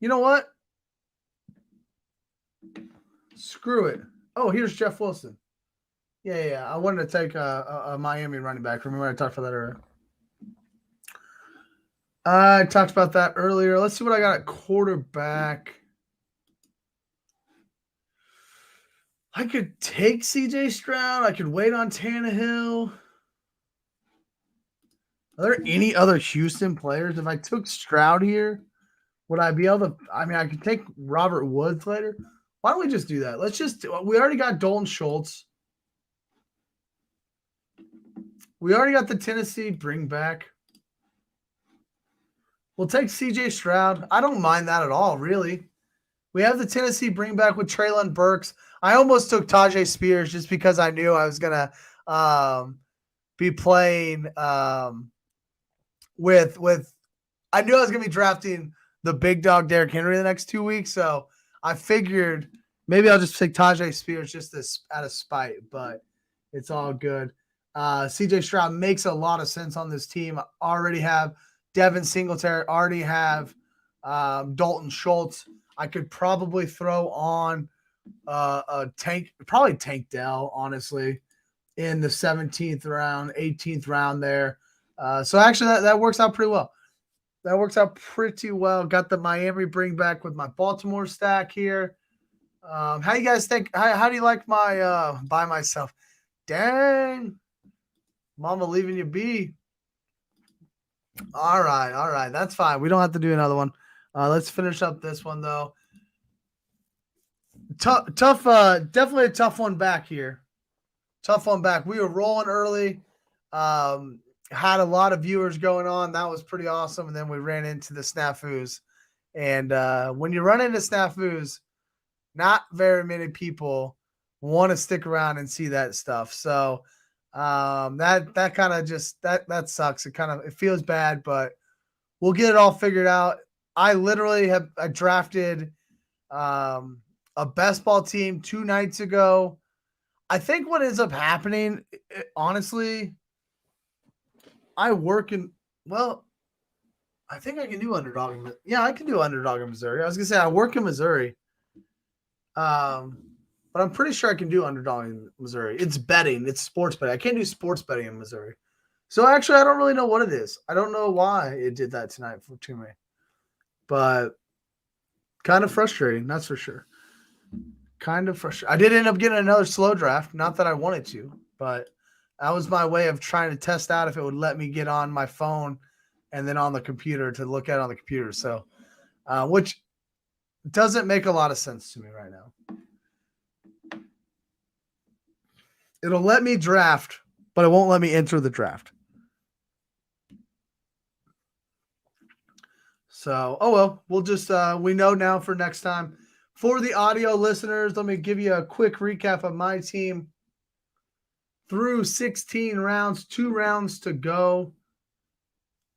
You know what? Screw it. Oh, here's Jeff Wilson. Yeah. I wanted to take a Miami running back. Remember I talked about that earlier. I talked about that earlier. Let's see what I got at quarterback. I could take CJ Stroud. I could wait on Tannehill. Are there any other Houston players? If I took Stroud here, would I be able to? I mean, I could take Robert Woods later. Why don't we just do that? We already got Dalton Schultz. We already got the Tennessee bring back. We'll take CJ Stroud. I don't mind that at all, really. We have the Tennessee bring back with Treylon Burks. I almost took Tajay Spears just because I knew I was going to be playing with I knew I was going to be drafting the big dog Derrick Henry the next 2 weeks. So I figured maybe I'll just take Tajay Spears just out of spite, but it's all good. CJ Stroud makes a lot of sense on this team. I already have Devin Singletary, already have Dalton Schultz. I could probably throw on probably Tank Dell, honestly, in the 17th round, 18th round there. So actually that works out pretty well. That works out pretty well. Got the Miami bring back with my Baltimore stack here. How you guys think? How do you like my by myself? Dang. Mama leaving you be. All right. That's fine. We don't have to do another one. Let's finish up this one though. Tough, definitely a tough one back here. Tough one back. We were rolling early. Had a lot of viewers going on. That was pretty awesome. And then we ran into the snafus. And when you run into snafus, not very many people want to stick around and see that stuff. So that kind of just that sucks. It feels bad, but we'll get it all figured out. I literally I drafted a best ball team 2 nights ago. I think what ends up happening, honestly, I think I can do Underdog. Yeah, I can do Underdog in Missouri. I was going to say I work in Missouri. But I'm pretty sure I can do Underdog in Missouri. It's betting. It's sports betting. I can't do sports betting in Missouri. So actually, I don't really know what it is. I don't know why it did that tonight to me. But kind of frustrating, that's for sure. Kind of frustrating. I did end up getting another slow draft. Not that I wanted to, but that was my way of trying to test out if it would let me get on my phone and then on the computer to look at it on the computer. So, which doesn't make a lot of sense to me right now. It'll let me draft, but it won't let me enter the draft. So, oh well, we'll just we know now for next time. For the audio listeners, let me give you a quick recap of my team. Through 16 rounds, 2 rounds to go.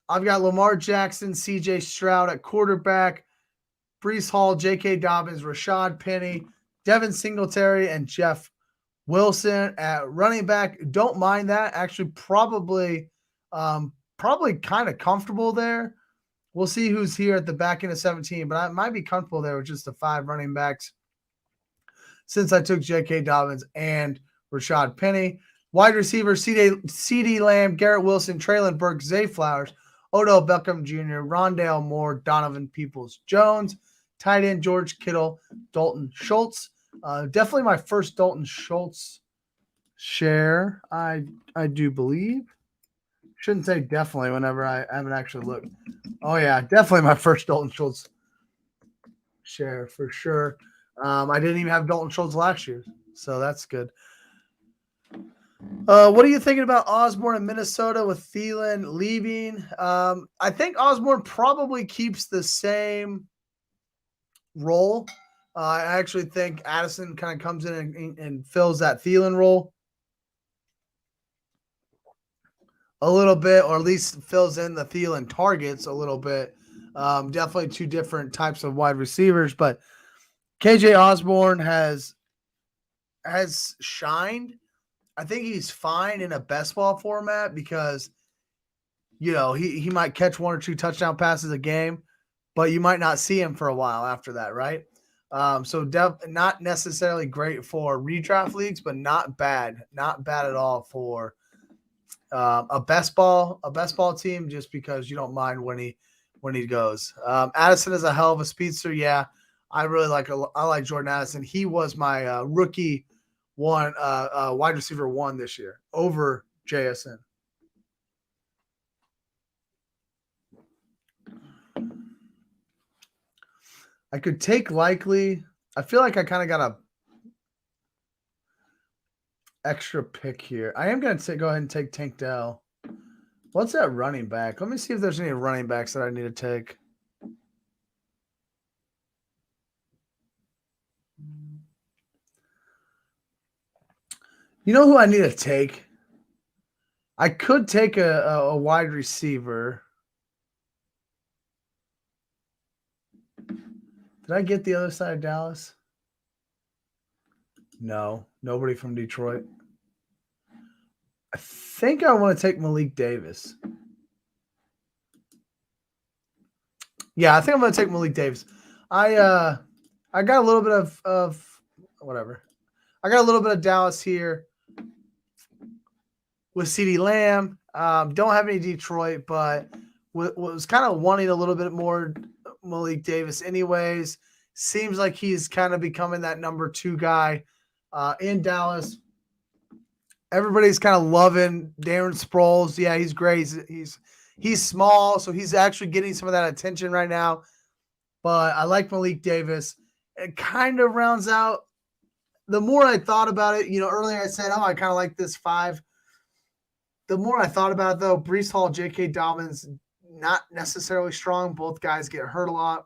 I've got Lamar Jackson, CJ Stroud at quarterback, Breece Hall, J.K. Dobbins, Rashad Penny, Devin Singletary, and Jeff Wilson at running back. Don't mind that. Actually, probably kind of comfortable there. We'll see who's here at the back end of 17, but I might be comfortable there with just the 5 running backs since I took J.K. Dobbins and Rashad Penny. Wide receiver, C.D. Lamb, Garrett Wilson, Treylon Burks, Zay Flowers, Odell Beckham Jr., Rondale Moore, Donovan Peoples-Jones. Tight end, George Kittle, Dalton Schultz. Definitely my first Dalton Schultz share, I do believe. Shouldn't say definitely whenever I haven't actually looked. Oh, yeah, definitely my first Dalton Schultz share for sure. I didn't even have Dalton Schultz last year, so that's good. What are you thinking about Osborne in Minnesota with Thielen leaving? I think Osborne probably keeps the same role. I actually think Addison kind of comes in and fills that Thielen role a little bit, or at least fills in the Thielen targets a little bit. Definitely 2 different types of wide receivers, but KJ Osborne has shined. I think he's fine in a best ball format because, he might catch 1 or 2 touchdown passes a game, but you might not see him for a while after that, right? So not necessarily great for redraft leagues, but not bad at all for a best ball team, just because you don't mind when he goes. Addison is a hell of a speedster. Yeah, I like Jordan Addison. He was my rookie wide receiver 1 this year over JSN. I could take Likely. I feel like I kind of got a extra pick here. I am going to go ahead and take Tank Dell. What's that running back? Let me see if there's any running backs that I need to take. You know who I need to take? I could take a wide receiver. Did I get the other side of Dallas? No, nobody from Detroit. I think I want to take Malik Davis. Yeah, I think I'm going to take Malik Davis. I got a little bit of whatever. I got a little bit of Dallas here with CeeDee Lamb. Don't have any Detroit, but was kind of wanting a little bit more Malik Davis anyways. Seems like he's kind of becoming that number 2 guy in Dallas. Everybody's kind of loving Darren Sproles. Yeah, he's great. He's small, so he's actually getting some of that attention right now. But I like Malik Davis. It kind of rounds out. The more I thought about it, earlier I said, I kind of like this 5. The more I thought about it, though, Breece Hall, J.K. Dobbins, not necessarily strong. Both guys get hurt a lot.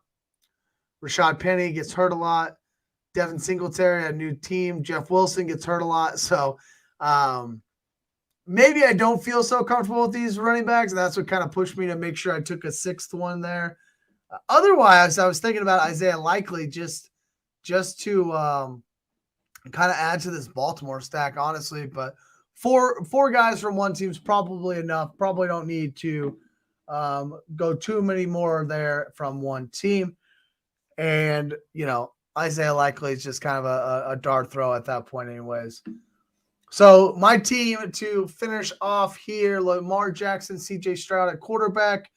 Rashad Penny gets hurt a lot. Devin Singletary, a new team. Jeff Wilson gets hurt a lot. So maybe I don't feel so comfortable with these running backs. And that's what kind of pushed me to make sure I took a 6th one there. Otherwise, I was thinking about Isaiah Likely just to kind of add to this Baltimore stack, honestly. But four guys from one team's probably enough. Probably don't need to go too many more there from one team. And, Isaiah Likely is just kind of a dart throw at that point anyways. So my team to finish off here, Lamar Jackson, CJ Stroud at quarterback,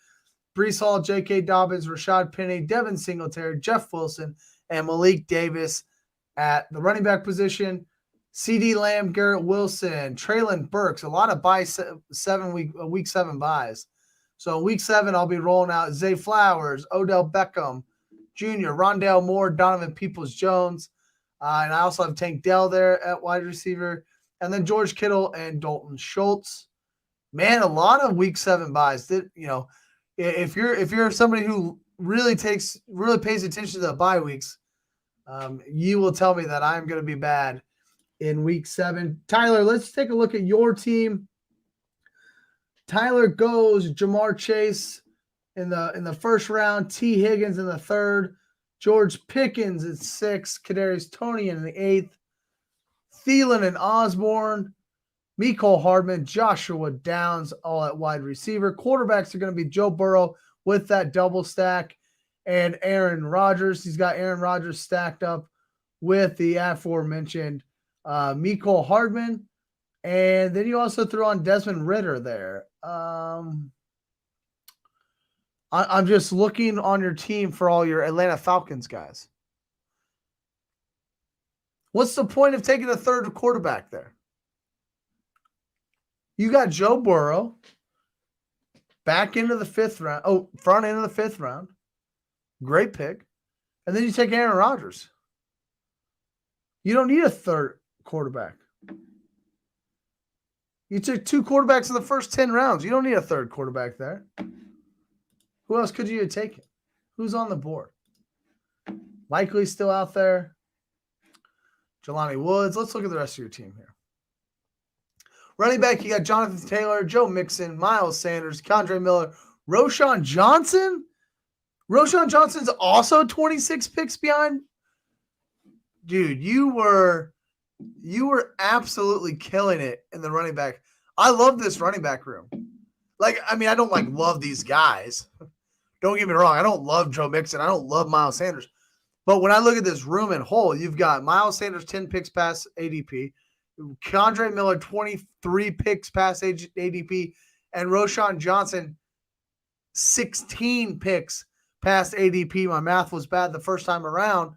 Breece Hall, J.K. Dobbins, Rashad Penny, Devin Singletary, Jeff Wilson, and Malik Davis at the running back position. CeeDee Lamb, Garrett Wilson, Treylon Burks, a lot of week 7 buys. So week 7, I'll be rolling out Zay Flowers, Odell Beckham Jr., Rondale Moore, Donovan Peoples-Jones. And I also have Tank Dell there at wide receiver. And then George Kittle and Dalton Schultz. Man, a lot of week 7 buys. If you're somebody who really pays attention to the bye weeks, you will tell me that I'm going to be bad in week 7. Tyler, let's take a look at your team. Tyler goes Jamar Chase in the first round, T. Higgins in the 3rd, George Pickens at 6th, Kadarius Toney in the 8th, Thielen and Osborne, Mecole Hardman, Joshua Downs, all at wide receiver. Quarterbacks are going to be Joe Burrow with that double stack and Aaron Rodgers. He's got Aaron Rodgers stacked up with the aforementioned Mecole Hardman. And then you also threw on Desmond Ridder there. I'm just looking on your team for all your Atlanta Falcons guys. What's the point of taking a 3rd quarterback there? You got Joe Burrow back into the 5th round. Oh, front end of the 5th round. Great pick. And then you take Aaron Rodgers. You don't need a 3rd quarterback. You took 2 quarterbacks in the first 10 rounds. You don't need a 3rd quarterback there. Who else could you have taken? Who's on the board? Likely still out there. Jelani Woods. Let's look at the rest of your team here. Running back, you got Jonathan Taylor, Joe Mixon, Miles Sanders, Kendre Miller, Roschon Johnson. Roschon Johnson's also 26 picks behind. Dude, you were absolutely killing it in the running back. I love this running back room. I don't love these guys. Don't get me wrong. I don't love Joe Mixon. I don't love Miles Sanders. But when I look at this room and whole, you've got Miles Sanders 10 picks past ADP, Keandre Miller 23 picks past ADP, and Roshan Johnson 16 picks past ADP. My math was bad the first time around.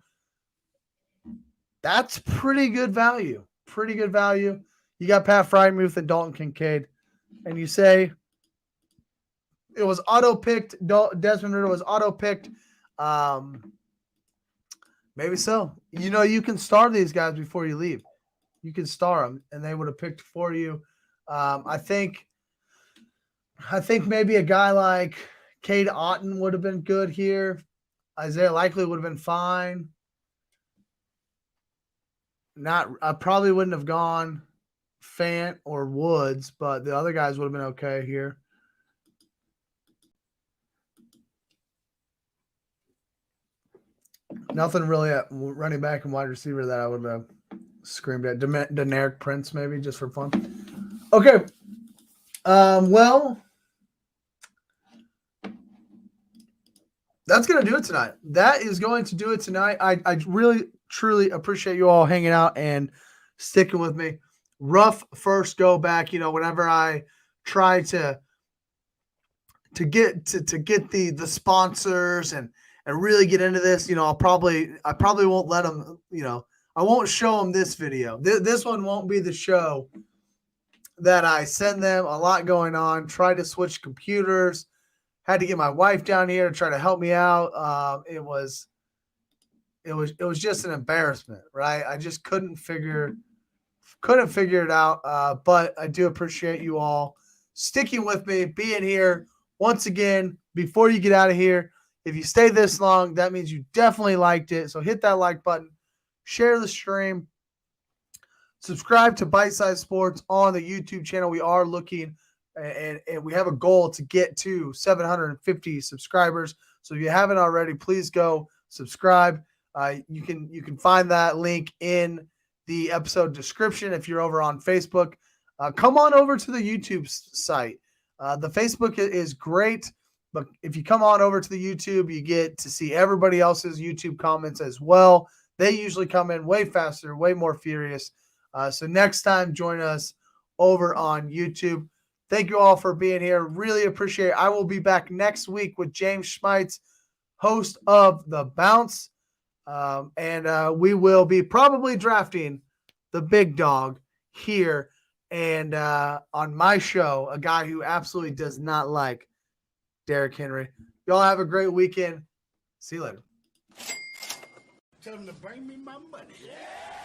That's pretty good value. Pretty good value. You got Pat Frymuth and Dalton Kincaid, and you say it was auto-picked. Desmond Ridder was auto-picked. Maybe so. You know, you can star these guys before you leave. You can star them, and they would have picked for you. I think maybe a guy like Cade Otton would have been good here. Isaiah Likely would have been fine. I probably wouldn't have gone Fant or Woods, but the other guys would have been okay here. Nothing really at running back and wide receiver that I would have screamed at. Deneric Prince, maybe, just for fun. Okay. Well, that's going to do it tonight. That is going to do it tonight. I really, truly appreciate you all hanging out and sticking with me. Rough first go back, whenever I try to get the sponsors and really get into this, I probably won't let them, I won't show them this video. This one won't be the show that I send them. A lot going on. Tried to switch computers. Had to get my wife down here to try to help me out. It was just an embarrassment, right? I just couldn't figure it out. But I do appreciate you all sticking with me, being here. Once again, before you get out of here, if you stay this long, that means you definitely liked it. So hit that like button, share the stream, subscribe to Bite Size Sports on the YouTube channel. We are looking and we have a goal to get to 750 subscribers. So if you haven't already, please go subscribe. You can find that link in the episode description. If you're over on Facebook, come on over to the YouTube site. The Facebook is great, but if you come on over to the YouTube, you get to see everybody else's YouTube comments as well. They usually come in way faster, way more furious. So next time, join us over on YouTube. Thank you all for being here. Really appreciate it. I will be back next week with James Schmeitz, host of The Bounce. And we will be probably drafting the big dog here and on my show, a guy who absolutely does not like Derrick Henry. Y'all have a great weekend. See you later. Tell them to bring me my money. Yeah.